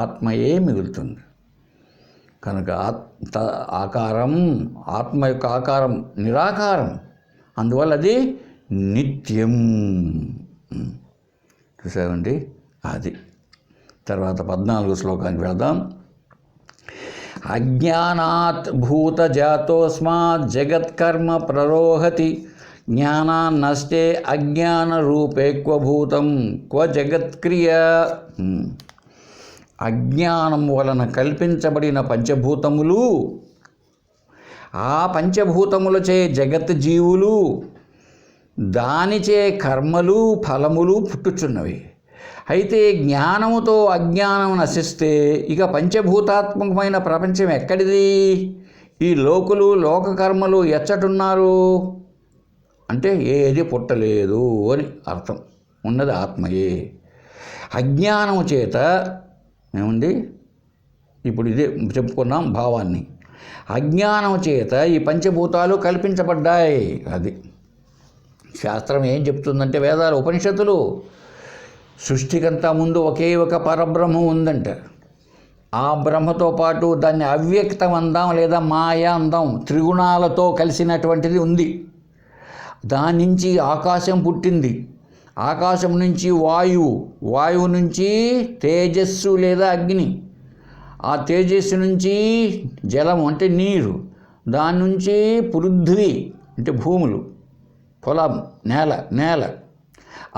ఆత్మయే మిగులుతుంది. కనుక ఆకారం, ఆత్మ యొక్క ఆకారం నిరాకారం, అందువల్ల అది నిత్యం. చూసామండి, అది. తర్వాత 14వ శ్లోకానికి వెళదాం. అజ్ఞానాత్ భూతజాతోస్మాత్ జగత్కర్మ ప్రరోహతి, జ్ఞానాన్నష్టే అజ్ఞాన రూపే క్వ భూతం క్వ జగత్క్రియ. అజ్ఞానం వలన కల్పించబడిన పంచభూతములు, ఆ పంచభూతములచే జగత్ జీవులు, దానిచే కర్మలు ఫలములు పుట్టుచున్నవి. అయితే జ్ఞానముతో అజ్ఞానం నశిస్తే ఇక పంచభూతాత్మకమైన ప్రపంచం ఎక్కడిది? ఈ లోకులు, లోకకర్మలు ఎచ్చటున్నారు అంటే ఏది పుట్టలేదు అని అర్థం. ఉన్నది ఆత్మయే. అజ్ఞానము చేత ఏముంది? ఇప్పుడు ఇదే చెప్పుకున్నాం భావాన్ని. అజ్ఞానం చేత ఈ పంచభూతాలు కల్పించబడ్డాయి. అది శాస్త్రం ఏం చెప్తుందంటే వేదాలు ఉపనిషత్తులు సృష్టికంతా ముందు ఒకే ఒక పరబ్రహ్మం ఉందంట. ఆ బ్రహ్మతో పాటు దాన్ని అవ్యక్తం అందాం లేదా మాయ అందాం, త్రిగుణాలతో కలిసినటువంటిది ఉంది. దాని నుంచి ఆకాశం పుట్టింది, ఆకాశం నుంచి వాయువు, వాయువు నుంచి తేజస్సు లేదా అగ్ని, ఆ తేజస్సు నుంచి జలం అంటే నీరు, దాని నుంచి పృథ్వీ అంటే భూములు, పొలం, నేల,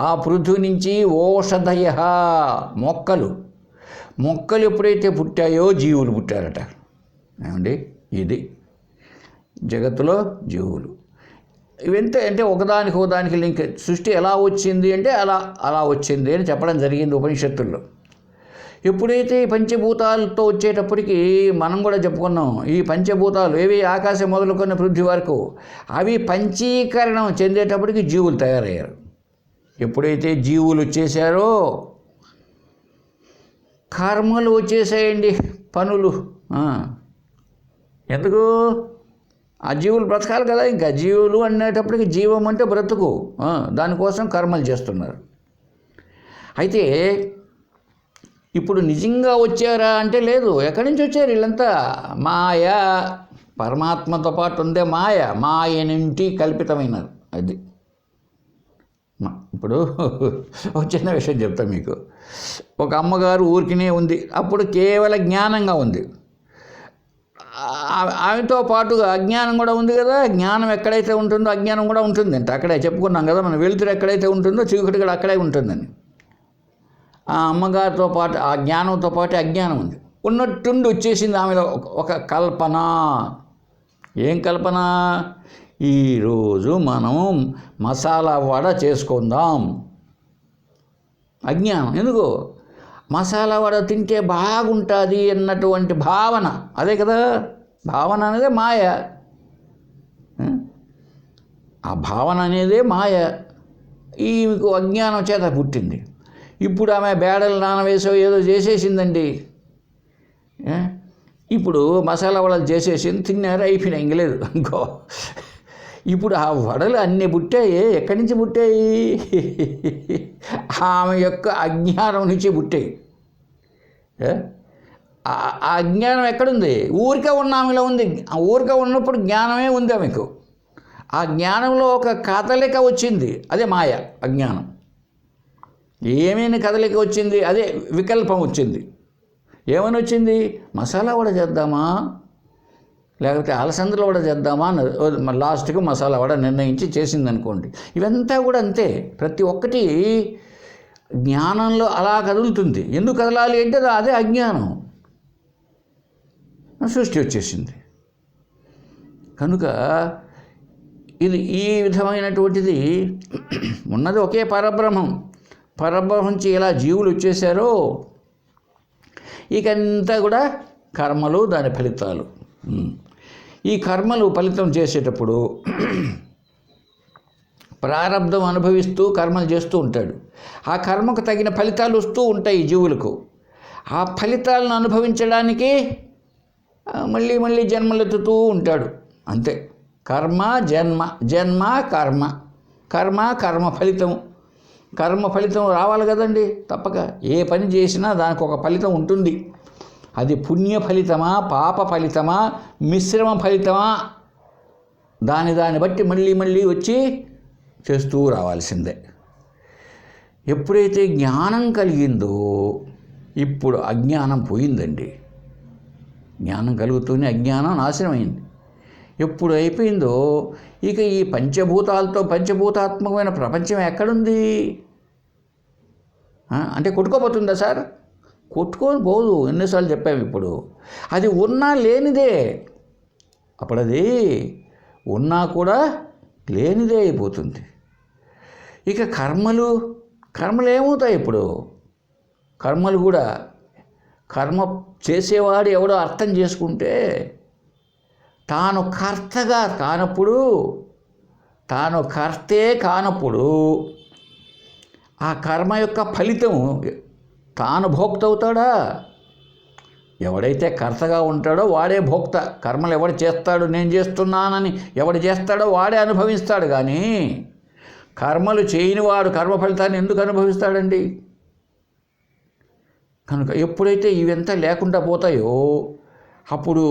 ఆ పృథ్వీ నుంచి ఓషధయ మొక్కలు ఎప్పుడైతే పుట్టాయో జీవులు పుట్టారట. ఏమండి, ఇది జగత్తులో జీవులు. ఇవంత అంటే ఒకదానికి లింక్. సృష్టి ఎలా వచ్చింది అంటే అలా వచ్చింది అని చెప్పడం జరిగింది ఉపనిషత్తుల్లో. ఎప్పుడైతే ఈ పంచభూతాలతో వచ్చేటప్పటికి మనం కూడా చెప్పుకున్నాం, ఈ పంచభూతాలు ఏవి ఆకాశం మొదలుకొని పృథ్వీ వరకు అవి పంచీకరణం చెందేటప్పటికి జీవులు తయారయ్యారు. ఎప్పుడైతే జీవులు వచ్చేసారో కర్మలు వచ్చేసాయండి, పనులు. ఎందుకు? ఆ జీవులు బ్రతకాలి కదా. ఇంకా జీవులు అనేటప్పటికి జీవం అంటే బ్రతుకు, దానికోసం కర్మలు చేస్తున్నారు. అయితే ఇప్పుడు నిజంగా వచ్చారా అంటే లేదు. ఎక్కడి నుంచి వచ్చారు వీళ్ళంతా? మాయ, పరమాత్మతో పాటు ఉందే మాయ నుండి కల్పితమైనది అది. ఇప్పుడు ఒక చిన్న విషయం చెప్తాను మీకు. ఒక అమ్మగారు ఊరికినే ఉంది, అప్పుడు కేవలం జ్ఞానంగా ఉంది. ఆమెతో పాటుగా అజ్ఞానం కూడా ఉంది కదా. జ్ఞానం ఎక్కడైతే ఉంటుందో అజ్ఞానం కూడా ఉంటుందంట. అక్కడే చెప్పుకున్నాం కదా మనం, వెలుతురు ఎక్కడైతే ఉంటుందో చీకటి కూడా అక్కడే ఉంటుందని. ఆ అమ్మగారితో పాటు ఆ జ్ఞానంతో పాటు అజ్ఞానం ఉంది. ఉన్నట్టుండి వచ్చేసింది ఆమెలో ఒక కల్పన. ఏం కల్పన? ఈరోజు మనం మసాలా వడ చేసుకుందాం. అజ్ఞానం. ఎందుకు? మసాలా వడ తింటే బాగుంటుంది అన్నటువంటి భావన. అదే కదా భావన అనేదే మాయ. ఆ భావన అనేదే మాయ. ఈమెకు అజ్ఞానం చేత పుట్టింది. ఇప్పుడు ఆమె బేడలు నానవేసో ఏదో చేసేసిందండి. ఇప్పుడు మసాలా వడలు చేసేసింది, తిన్నారు, అయిపోయినాయి, ఇంకలేదు ఇంకో. ఇప్పుడు ఆ వడలు అన్నీ పుట్టాయి. ఎక్కడి నుంచి పుట్టాయి? ఆమె యొక్క అజ్ఞానం నుంచి పుట్టాయి. ఆ అజ్ఞానం ఎక్కడుంది? ఊరికే ఉన్న ఆమెలో ఉంది. ఊరికే ఉన్నప్పుడు జ్ఞానమే ఉంది ఆమెకు. ఆ జ్ఞానంలో ఒక కదలిక వచ్చింది, అదే మాయ. అజ్ఞానం ఏమైనా కదలిక వచ్చింది, అదే వికల్పం వచ్చింది. ఏమని వచ్చింది? మసాలా వడ చేద్దామా, లేకపోతే అలసందల వడ చేద్దామా అన్నది. లాస్ట్కి మసాలా వడ నిర్ణయించి చేసింది అనుకోండి. ఇవంతా కూడా అంతే. ప్రతి ఒక్కటి జ్ఞానంలో అలా కదులుతుంది. ఎందుకు కదలాలి అంటే అదే అజ్ఞానం. సృష్టి వచ్చేసింది కనుక ఇది ఈ విధమైనటువంటిది ఉన్నది ఒకే పరబ్రహ్మం. పరబ్రహ్మం నుంచి ఇలా జీవులు వచ్చేసారో ఇకంతా కూడా కర్మలు, దాని ఫలితాలు. ఈ కర్మలు ఫలితం చేసేటప్పుడు ప్రారబ్ధం అనుభవిస్తూ కర్మలు చేస్తూ ఉంటాడు. ఆ కర్మకు తగిన ఫలితాలు వస్తూ ఉంటాయి జీవులకు. ఆ ఫలితాలను అనుభవించడానికి మళ్ళీ జన్మలెత్తుతూ ఉంటాడు. అంతే. కర్మ జన్మ కర్మ ఫలితం. కర్మ ఫలితం రావాలి కదండి తప్పక. ఏ పని చేసినా దానికి ఒక ఫలితం ఉంటుంది. అది పుణ్య ఫలితమా, పాప ఫలితమా, మిశ్రమ ఫలితమా, దాన్ని బట్టి మళ్ళీ వచ్చి చేస్తూ రావాల్సిందే. ఎప్పుడైతే జ్ఞానం కలిగిందో ఇప్పుడు అజ్ఞానం పోయిందండి. జ్ఞానం కలుగుతూనే అజ్ఞానం నాశనమైంది. ఎప్పుడు అయిపోయిందో ఇక ఈ పంచభూతాలతో పంచభూతాత్మకమైన ప్రపంచం ఎక్కడుంది అంటే కొట్టుకోపోతుందా సార్? కొట్టుకొని పోదు. ఎన్నిసార్లు చెప్పాము. ఇప్పుడు అది ఉన్నా లేనిదే. అప్పుడు అది ఉన్నా కూడా లేనిదే అయిపోతుంది. ఇక కర్మలు ఏమవుతాయి? ఇప్పుడు కర్మలు కూడా కర్మ చేసేవాడు ఎవడో అర్థం చేసుకుంటే తాను కర్తగా కానప్పుడు, తాను కర్తే కానప్పుడు ఆ కర్మ యొక్క ఫలితం తాను భోక్త అవుతాడా? ఎవడైతే కర్తగా ఉంటాడో వాడే భోక్త. కర్మలు ఎవడు చేస్తాడు, నేను చేస్తున్నానని ఎవడు చేస్తాడో వాడే అనుభవిస్తాడు. కానీ కర్మలు చేయనివాడు కర్మ ఫలితాన్ని ఎందుకు అనుభవిస్తాడండి? కనుక ఎప్పుడైతే ఇవంతా లేకుండా పోతాయో అప్పుడు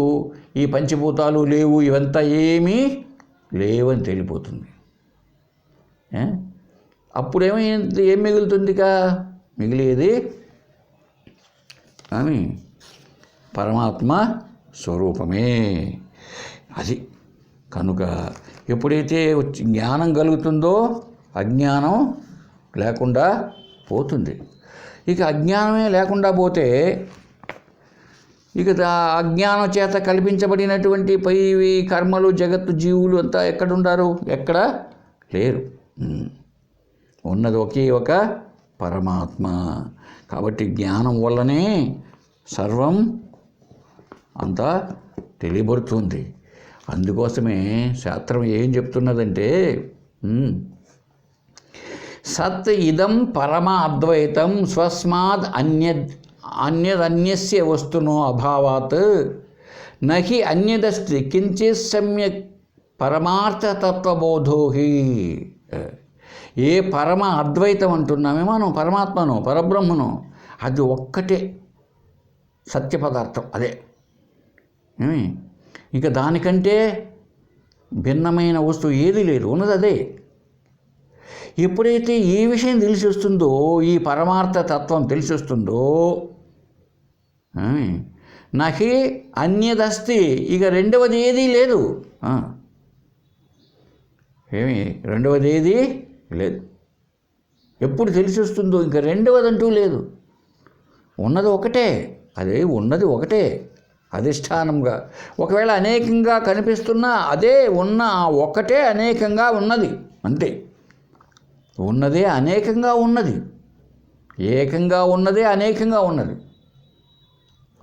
ఈ పంచభూతాలు లేవు, ఇవంతా ఏమీ లేవని తెలిపోతుంది. అప్పుడేమైంది? ఏం మిగులుతుందిగా? మిగిలేది అని పరమాత్మ స్వరూపమే. అది కనుక ఎప్పుడైతే జ్ఞానం కలుగుతుందో అజ్ఞానం లేకుండా పోతుంది. ఇక అజ్ఞానమే లేకుండా పోతే ఇక అజ్ఞానం చేత కల్పించబడినటువంటి పైవి కర్మలు, జగత్తు, జీవులు అంతా ఎక్కడుండారు? ఎక్కడ లేరు. ఉన్నది ఒకే ఒక పరమాత్మ. కాబట్టి జ్ఞానం వల్లనే సర్వం అంతా తెలియబడుతుంది. అందుకోసమే శాస్త్రం ఏం చెప్తున్నదంటే, సత్ ఇదం పరమ అద్వైతం స్వస్మాద్ అన్యదన్యస్య వస్తునో అభావాత్ నహి అన్యదస్తి కించిత్ సమ్యక్ పరమార్థతత్వబోధో హి. ఏ పరమ అద్వైతం అంటున్నామే మనం, పరమాత్మను, పరబ్రహ్మను, అది ఒక్కటే సత్య పదార్థం. అదే ఇక దానికంటే భిన్నమైన వస్తువు ఏది లేదు, ఉన్నది అదే. ఎప్పుడైతే ఈ విషయం తెలిసి వస్తుందో, ఈ పరమార్థ తత్వం తెలిసి వస్తుందో, నహి అన్యదస్తి, ఇక రెండవది ఏదీ లేదు. రెండవది ఏదీ లేదు. ఎప్పుడు తెలిసి వస్తుందో ఇంకా రెండవదంటూ లేదు. ఉన్నది ఒకటే, అదే ఉన్నది ఒకటే అధిష్టానంగా. ఒకవేళ అనేకంగా కనిపిస్తున్నా అదే ఉన్న ఒక్కటే అనేకంగా ఉన్నది, అంతే. ఉన్నదే అనేకంగా ఉన్నది, ఏకంగా ఉన్నదే అనేకంగా ఉన్నది.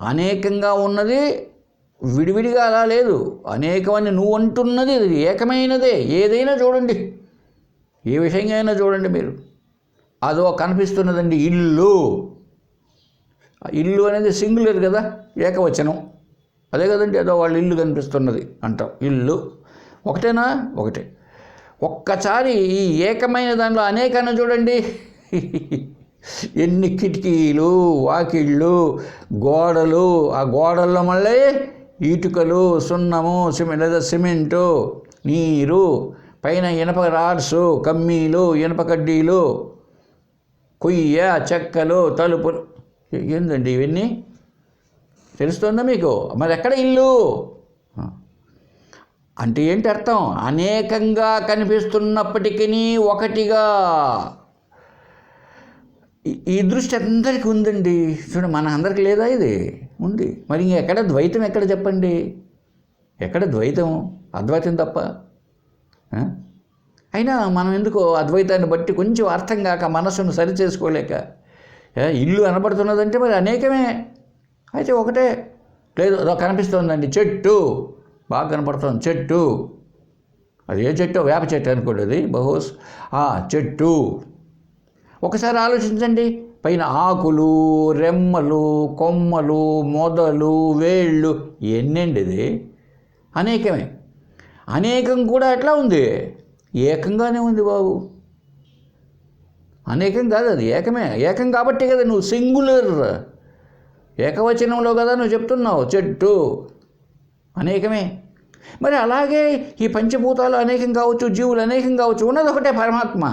అనేకంగా ఉన్నది విడివిడిగా అలా లేదు. అనేకమని నువ్వు అంటున్నది అది ఏకమైనదే. ఏదైనా చూడండి, ఏ విషయంగా అయినా చూడండి మీరు. అదో కనిపిస్తున్నదండి ఇల్లు. ఇల్లు అనేది సింగులర్ కదా, ఏకవచనం. అదే కదండి, అదో వాళ్ళ ఇల్లు కనిపిస్తున్నది అంటాం. ఇల్లు ఒకటేనా? ఒకటే. ఒక్కసారి ఈ ఏకమైన దానిలో అనేకాన్ని చూడండి. ఎన్ని కిటికీలు, వాకిళ్ళు, గోడలు, ఆ గోడల్లో మళ్ళీ ఇటుకలు, సున్నము, లేదా సిమెంటు, నీరు, పైన ఇనప రాడ్సు, కమ్మీలు, ఇనప కడ్డీలు, కొయ్య, చెక్కలు, తలుపులు. ఏందండి ఇవన్నీ? తెలుస్తుందా మీకు? మరి ఎక్కడ ఇల్లు అంటే ఏంటి అర్థం? అనేకంగా కనిపిస్తున్నప్పటికీ ఒకటిగా. ఈ దృష్టి అందరికీ ఉందండి. చూడండి, మన అందరికి లేదా? ఇది ఉంది. మరి ఎక్కడ ద్వైతం? ఎక్కడ చెప్పండి? ఎక్కడ ద్వైతం? అద్వైతం తప్ప. అయినా మనం ఎందుకో అద్వైతాన్ని బట్టి కొంచెం అర్థం కాక మనసును సరి చేసుకోలేక, ఇల్లు కనపడుతున్నదంటే మరి అనేకమే, అయితే ఒకటే లేదు. కనిపిస్తుందండి చెట్టు, బాగా కనపడుతుంది చెట్టు. అది ఏ చెట్టు? వేప చెట్టు అనుకోండి, అది బహుశ్ చెట్టు. ఒకసారి ఆలోచించండి, పైన ఆకులు, రెమ్మలు, కొమ్మలు, మొదలు, వేళ్ళు, ఎన్నండి ఇది? అనేకమే. అనేకం కూడా ఎట్లా ఉంది? ఏకంగానే ఉంది బాబు. అనేకం కాదు, అది ఏకమే. ఏకం కాబట్టి కదా నువ్వు సింగులర్, ఏకవచనంలో కదా నువ్వు చెప్తున్నావు చెట్టు. అనేకమే. మరి అలాగే ఈ పంచభూతాలు అనేకం కావచ్చు, జీవులు అనేకం కావచ్చు, ఉన్నది ఒకటే పరమాత్మ.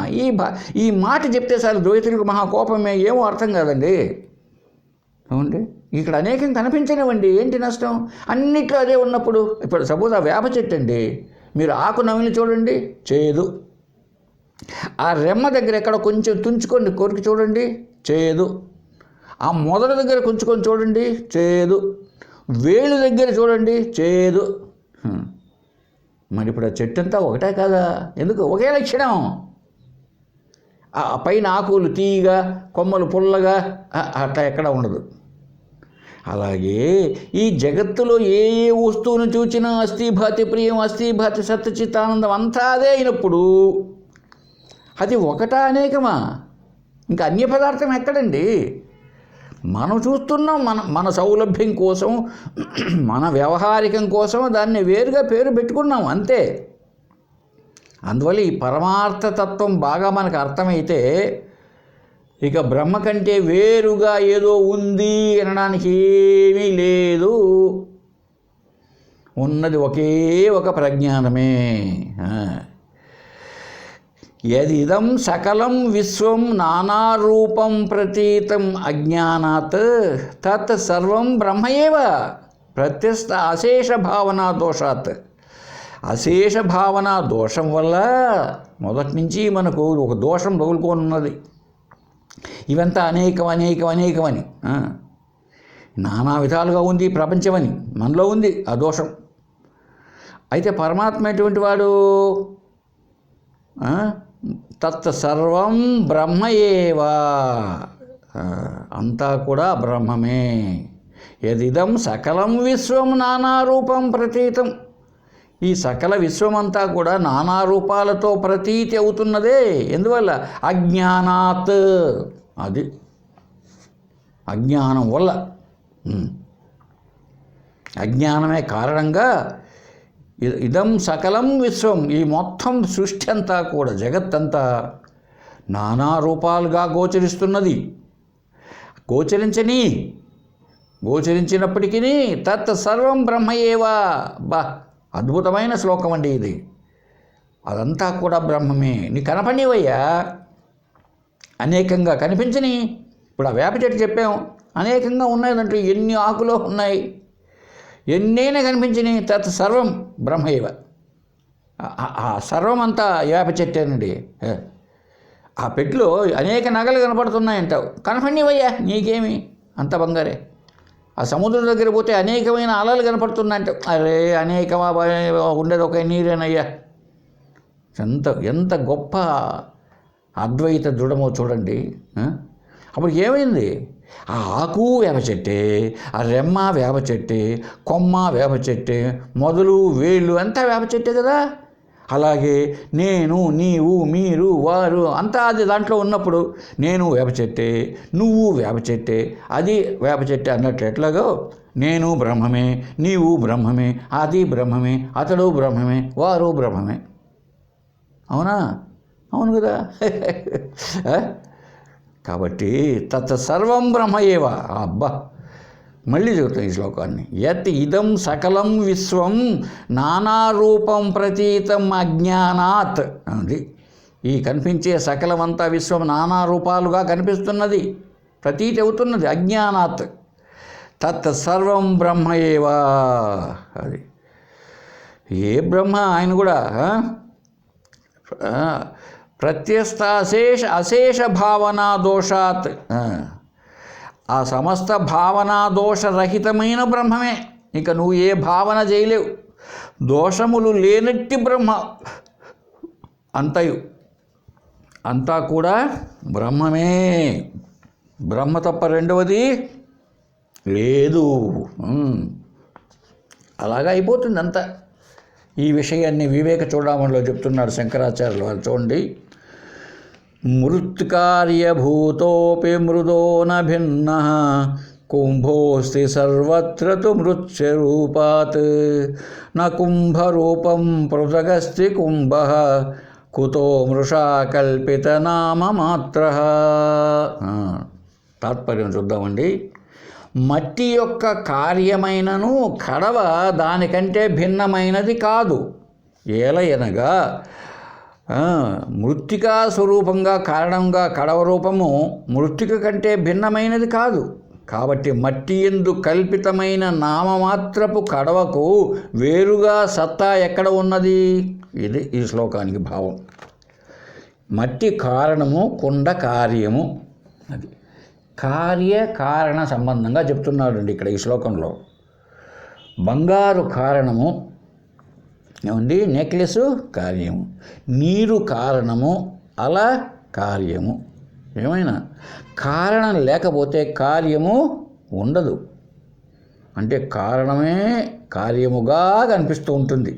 ఈ మాట చెప్తే సార్ ద్వైతులకు మహాకోపమే, ఏమో అర్థం కాదండి. అవునండి, ఇక్కడ అనేకం కనిపించనివ్వండి, ఏంటి నష్టం? అన్నిట్లో అదే ఉన్నప్పుడు. ఇప్పుడు సపోజ్ ఆ వేప చెట్టు అండి, మీరు ఆకు నమిలి చూడండి, చేదు. ఆ రెమ్మ దగ్గర ఎక్కడ కొంచెం తుంచుకొని కొరికి చూడండి, చేదు. ఆ మొదల దగ్గర కొంచుకొని చూడండి, చేదు. వేలు దగ్గర చూడండి, చేదు. మరి ఇప్పుడు ఆ చెట్టు అంతా ఒకటే కదా? ఎందుకు? ఒకే లక్షణం. ఆ పైన ఆకులు తీయగా, కొమ్మలు పుల్లగా, అట్లా ఎక్కడ ఉండదు. అలాగే ఈ జగత్తులో ఏ ఏ వస్తువును చూచినా అస్థిభాతి ప్రియం, అస్థిభాతి సత్యచిత్తానందం అంతా అదే అయినప్పుడు అది ఒకటా అనేకమా? ఇంకా అన్య పదార్థం ఎక్కడండి? మనం చూస్తున్నాం, మన సౌలభ్యం కోసం, మన వ్యవహారికం కోసం దాన్ని వేరుగా పేరు పెట్టుకున్నాం, అంతే. అందువల్ల ఈ పరమార్థతత్వం బాగా మనకు అర్థమైతే ఇక బ్రహ్మ కంటే వేరుగా ఏదో ఉంది అనడానికి ఏమీ లేదు. ఉన్నది ఒకే ఒక ప్రజ్ఞానమే. యదిదం సకలం విశ్వం నానారూపం ప్రతీతం అజ్ఞానాత్ తత్ సర్వం బ్రహ్మయేవ ప్రత్యస్థ అశేష భావనా దోషాత్. అశేష భావనా దోషం వల్ల మొదటి నుంచి మనకు ఒక దోషం తగులుకోనున్నది. ఇవంతా అనేకమని నానా విధాలుగా ఉంది ప్రపంచమని మనలో ఉంది ఆ దోషం. అయితే పరమాత్మ ఎటువంటి వాడు? తత్ సర్వం బ్రహ్మయేవా, అంతా కూడా బ్రహ్మమే. యదిదం సకలం విశ్వం నానారూపం ప్రతీతం. ఈ సకల విశ్వమంతా కూడా నానా రూపాలతో ప్రతీతి అవుతున్నదే. ఎందువల్ల? అజ్ఞానాత్. అది అజ్ఞానం వల్ల, అజ్ఞానమే కారణంగా ఇదం సకలం విశ్వం, ఈ మొత్తం సృష్టి అంతా కూడా జగత్తంతా నానా రూపాలుగా గోచరిస్తున్నది. గోచరించినప్పటికీ తత్ సర్వం బ్రహ్మయేవా. అద్భుతమైన శ్లోకం అండి ఇది. అదంతా కూడా బ్రహ్మమే. నీ కనపడివయ్యా, అనేకంగా కనిపించని. ఇప్పుడు ఆ వేప చెట్టు చెప్పాం, అనేకంగా ఉన్నాయంటే ఎన్ని ఆకులో ఉన్నాయి, ఎన్నైనా కనిపించినాయి. తత్ సర్వం బ్రహ్మయేవ. ఆ సర్వం అంతా వేప చెట్టేనండి. ఆ పెట్టులో అనేక నగలు కనపడుతున్నాయంటావు, కనపడివయ్యా, నీకేమి, అంత బంగారే. ఆ సముద్రం దగ్గర పోతే అనేకమైన అలలు కనపడుతున్నాయంటావు, అరే అనేకమా ఉండేది ఒక నీరేనయ్యా. ఎంత గొప్ప అద్వైత దృఢమో చూడండి. అప్పుడు ఏమైంది? ఆ ఆకు వేప చెట్టే, ఆ రెమ్మ వేప చెట్టే, కొమ్మ వేప చెట్టే, మొదలు వేళ్ళు అంతా వేప చెట్టే కదా. అలాగే నేను, నీవు, మీరు, వారు అంతా అది దాంట్లో ఉన్నప్పుడు నేను వేప చెట్టే, నువ్వు వేప చెట్టే, అది వేప చెట్టే అన్నట్లు ఎట్లాగో నేను బ్రహ్మమే, నీవు బ్రహ్మమే, అది బ్రహ్మమే, అతడు బ్రహ్మమే, వారు బ్రహ్మమే. అవునా? అవును కదా. కాబట్టి తత్ సర్వం బ్రహ్మయేవ. అబ్బా, మళ్ళీ చెబుతాం ఈ శ్లోకాన్ని. యత్ ఇదం సకలం విశ్వం నానారూపం ప్రతీతం అజ్ఞానాత్. అది ఈ కనిపించే సకలమంతా విశ్వం నానా రూపాలుగా కనిపిస్తున్నది, ప్రతీతి అవుతున్నది అజ్ఞానాత్. తత్ సర్వం బ్రహ్మయేవ. అది ఏ బ్రహ్మ? ఆయన కూడా ప్రత్యస్థ అశేష భావనా దోషాత్. ఆ సమస్త భావనా దోషరహితమైన బ్రహ్మమే. ఇక నువ్వు ఏ భావన చేయలేవు. దోషములు లేనట్టి బ్రహ్మ అంతా కూడా బ్రహ్మమే. బ్రహ్మ తప్ప రెండవది లేదు. అలాగా అయిపోతుంది అంతా. ఈ విషయాన్ని వివేక చూడమణిలో చెప్తున్నాడు శంకరాచార్యులు వారు. చూడండి, మృత్కార్యభూతోపి మృదో న భిన్న కుంభోస్తి సర్వత్ర తు మృత్స్వరూపాత్ న కుంభరూపం పృథగస్తి కుంభ కుతో మృషా కల్పిత నామ మాత్ర. తాత్పర్యం చూద్దామండి. మట్టి యొక్క కార్యమైనను కడవ దానికంటే భిన్నమైనది కాదు. ఏలయనగా మృత్తికా స్వరూపంగా కారణంగా కడవ రూపము మృత్తిక కంటే భిన్నమైనది కాదు. కాబట్టి మట్టి యందు కల్పితమైన నామమాత్రపు కడవకు వేరుగా సత్తా ఎక్కడ ఉన్నది? ఇది ఈ శ్లోకానికి భావం. మట్టి కారణము, కుండ కార్యము. అది కార్యకారణ సంబంధంగా చెప్తున్నాడండి ఇక్కడ ఈ శ్లోకంలో. బంగారు కారణము ఏమండి, నెక్లెస్ కార్యము, నీరు కారణము, అల కార్యము. ఏమైనా కారణం లేకపోతే కార్యము ఉండదు. అంటే కారణమే కార్యముగా కనిపిస్తూ ఉంటుంది.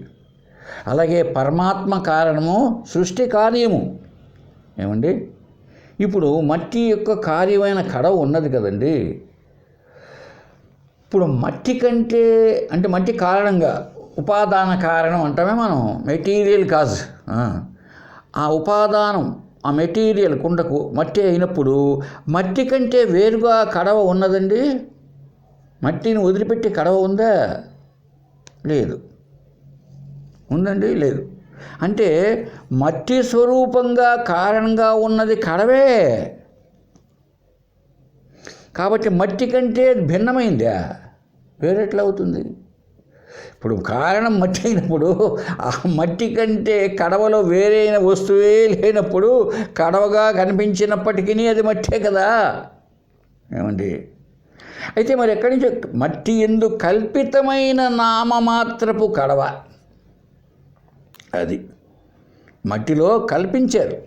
అలాగే పరమాత్మ కారణము, సృష్టి కార్యము. ఏమండి, ఇప్పుడు మట్టి యొక్క కార్యమైన కడవ ఉన్నది కదండి. ఇప్పుడు మట్టి కంటే అంటే మట్టి కారణంగా ఉపాదాన కారణం అంటామే మనం, మెటీరియల్ కాజ్. ఆ ఉపాదానం, ఆ మెటీరియల్ కుండకు మట్టి అయినప్పుడు మట్టి కంటే వేరుగా కడవ ఉన్నదండి? మట్టిని వదిలిపెట్టి కడవ ఉందా? లేదు. ఉందండి? లేదు. అంటే మట్టి స్వరూపంగా కారణంగా ఉన్నది కడవే. కాబట్టి మట్టి కంటే భిన్నమైందా? వేరెట్లా అవుతుంది? ఇప్పుడు కారణం మట్టి అయినప్పుడు ఆ మట్టి కంటే కడవలో వేరైన వస్తువే లేనప్పుడు కడవగా కనిపించినప్పటికీ అది మట్టే కదా. ఏమండి? అయితే మరి ఎక్కడి నుంచి మట్టి ఎందు కల్పితమైన నామమాత్రపు కడవ, అది మట్టిలో కల్పించారు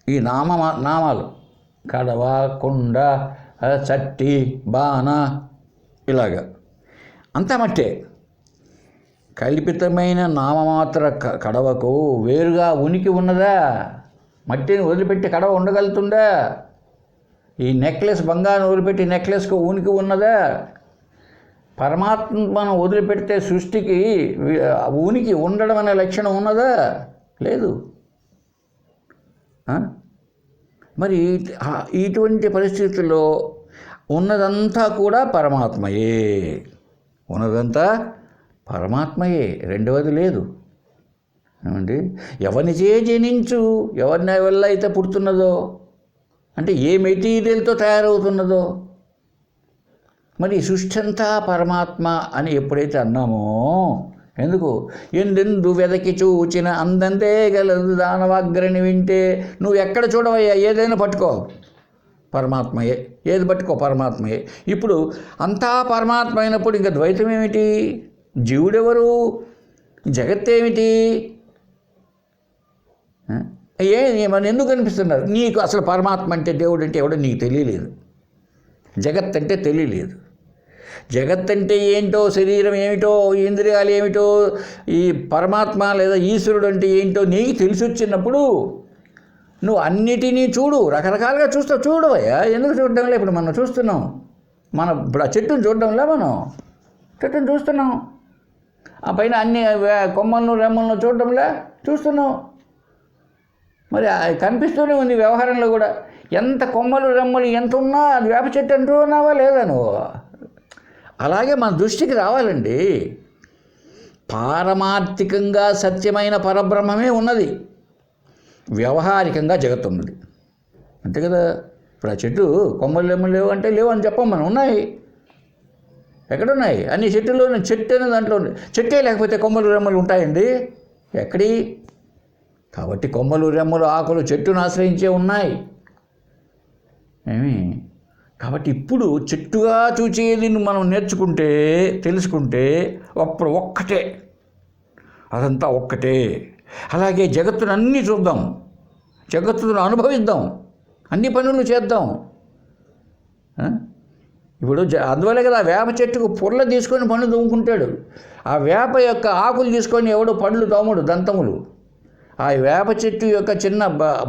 ఈ నామాలు, కడవ, కుండ, చట్టి, బాణ, ఇలాగా అంతా మట్టే. కల్పితమైన నామమాత్ర కడవకు వేరుగా ఉనికి ఉన్నదా? మట్టిని వదిలిపెట్టి కడవ ఉండగలుగుతుందా? ఈ నెక్లెస్, బంగారం వదిలిపెట్టి నెక్లెస్కు ఉనికి ఉన్నదా? పరమాత్మను వదిలిపెడితే సృష్టికి ఉనికి ఉండడం అనే లక్షణం ఉన్నదా? లేదు. మరి ఇటువంటి పరిస్థితుల్లో ఉన్నదంతా కూడా పరమాత్మయే. ఉన్నదంతా పరమాత్మయే, రెండవది లేదు. ఏమండి? ఎవరినిచే జనించు, ఎవరిని వల్ల అయితే పుడుతున్నదో, అంటే ఏ మెటీరియల్తో తయారవుతున్నదో, మరి సృష్టి అంతా పరమాత్మ అని ఎప్పుడైతే అన్నామో, ఎందుకు? ఎందెందు వెదకి చూచిన అందంతే గలదు దానవాగ్రని వింటే. నువ్వు ఎక్కడ చూడవయ్యా, ఏదైనా పట్టుకో పరమాత్మయే, ఏది పట్టుకో పరమాత్మయే. ఇప్పుడు అంతా పరమాత్మ అయినప్పుడు ఇంకా ద్వైతం ఏమిటి? జీవుడెవరు? జగత్తేమిటి? మన ఎందుకు అనిపిస్తున్నారు? నీకు అసలు పరమాత్మ అంటే, దేవుడు అంటే ఎవడో నీకు తెలియలేదు. జగత్ అంటే తెలియలేదు. జగత్ అంటే ఏంటో, శరీరం ఏమిటో, ఇంద్రియాలు ఏమిటో, ఈ పరమాత్మ లేదా ఈశ్వరుడు అంటే ఏంటో నీకు తెలిసి వచ్చినప్పుడు నువ్వు అన్నిటినీ చూడు, రకరకాలుగా చూస్తావు. చూడవయ్యా, ఎందుకు చూడడంలే? ఇప్పుడు మనం చూస్తున్నాం, ఇప్పుడు ఆ చెట్టును చూడడంలే, మనం చెట్టును చూస్తున్నాం. ఆ పైన అన్ని కొమ్మలను రెమ్మలను చూడడంలే, చూస్తున్నాం. మరి కనిపిస్తూనే ఉంది వ్యవహారంలో కూడా. ఎంత కొమ్మలు రెమ్మలు ఎంత ఉన్నా అది వేప చెట్టు అంటూ ఉన్నావా లేదా నువ్వు? అలాగే మన దృష్టికి రావాలండి. పారమార్థికంగా సత్యమైన పరబ్రహ్మమే ఉన్నది, వ్యవహారికంగా జగత్తు ఉన్నది, అంతే కదా. ఇప్పుడు ఆ చెట్టు కొమ్మలు రెమ్మలు లేవు అంటే లేవు అని చెప్పం మనం. ఉన్నాయి, ఎక్కడున్నాయి? అన్ని చెట్టులోనే చెట్టు అనే దాంట్లో ఉంది. చెట్టే లేకపోతే కొమ్మలు రెమ్మలు ఉంటాయండి? ఎక్కడి? కాబట్టి కొమ్మలు రెమ్మలు ఆకులు చెట్టును ఆశ్రయించే ఉన్నాయి. కాబట్టి ఇప్పుడు చెట్టుగా చూచేది మనం నేర్చుకుంటే, తెలుసుకుంటే అప్పుడు ఒక్కటే, అదంతా ఒక్కటే. అలాగే జగత్తును అన్నీ చూద్దాం, జగత్తును అనుభవిద్దాం, అన్ని పనులు చేద్దాం. ఇప్పుడు అందువల్ల కదా వేప చెట్టుకు పుల్ల తీసుకొని పండ్లు తోముకుంటాడు. ఆ వేప యొక్క ఆకులు తీసుకొని ఎవడో పండ్లు తోముడు, దంతములు. ఆ వేప చెట్టు యొక్క చిన్న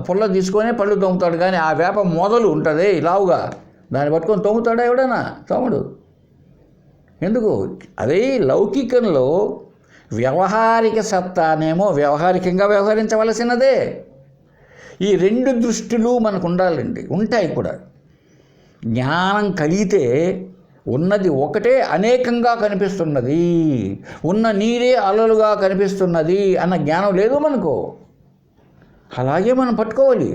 పుల్ల తీసుకొని పళ్ళు తోముతాడు. కానీ ఆ వేప మొదలు ఉంటుంది లావుగా, దాన్ని పట్టుకొని తోముతాడా ఎవడైనా? తోముడు. ఎందుకు? అదే లౌకికంలో వ్యవహారిక సత్తానేమో వ్యవహారికంగా వ్యవహరించవలసినదే. ఈ రెండు దృష్టిలు మనకు ఉండాలండి, ఉంటాయి కూడా. జ్ఞానం కలిగితే ఉన్నది ఒకటే అనేకంగా కనిపిస్తున్నది, ఉన్న నీరే అలలుగా కనిపిస్తున్నది అన్న జ్ఞానం లేదు మనకు. అలాగే మనం పట్టుకోవాలి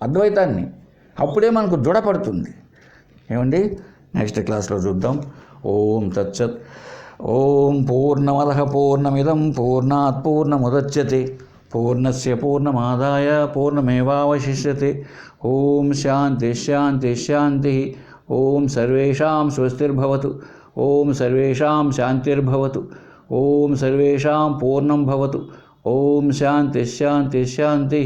అద్వైతాన్ని, అప్పుడే మనకు దృఢపడుతుంది. ఏమండి? నెక్స్ట్ క్లాస్లో చూద్దాం. ఓం తత్సత్. ఓం పూర్ణమదః పూర్ణమిదం పూర్ణాత్ పూర్ణముదచ్యతే పూర్ణస్య పూర్ణమాదాయ పూర్ణమేవావశిష్యతే. ఓం శాంతి శాంతి శాంతి. ఓం సర్వేషాం స్వస్తిర్భవతు. ఓం సర్వేషాం శాంతిర్భవతు. ఓం సర్వేషాం పూర్ణం భవతు. ఓం శాంతి శాంతి శాంతి.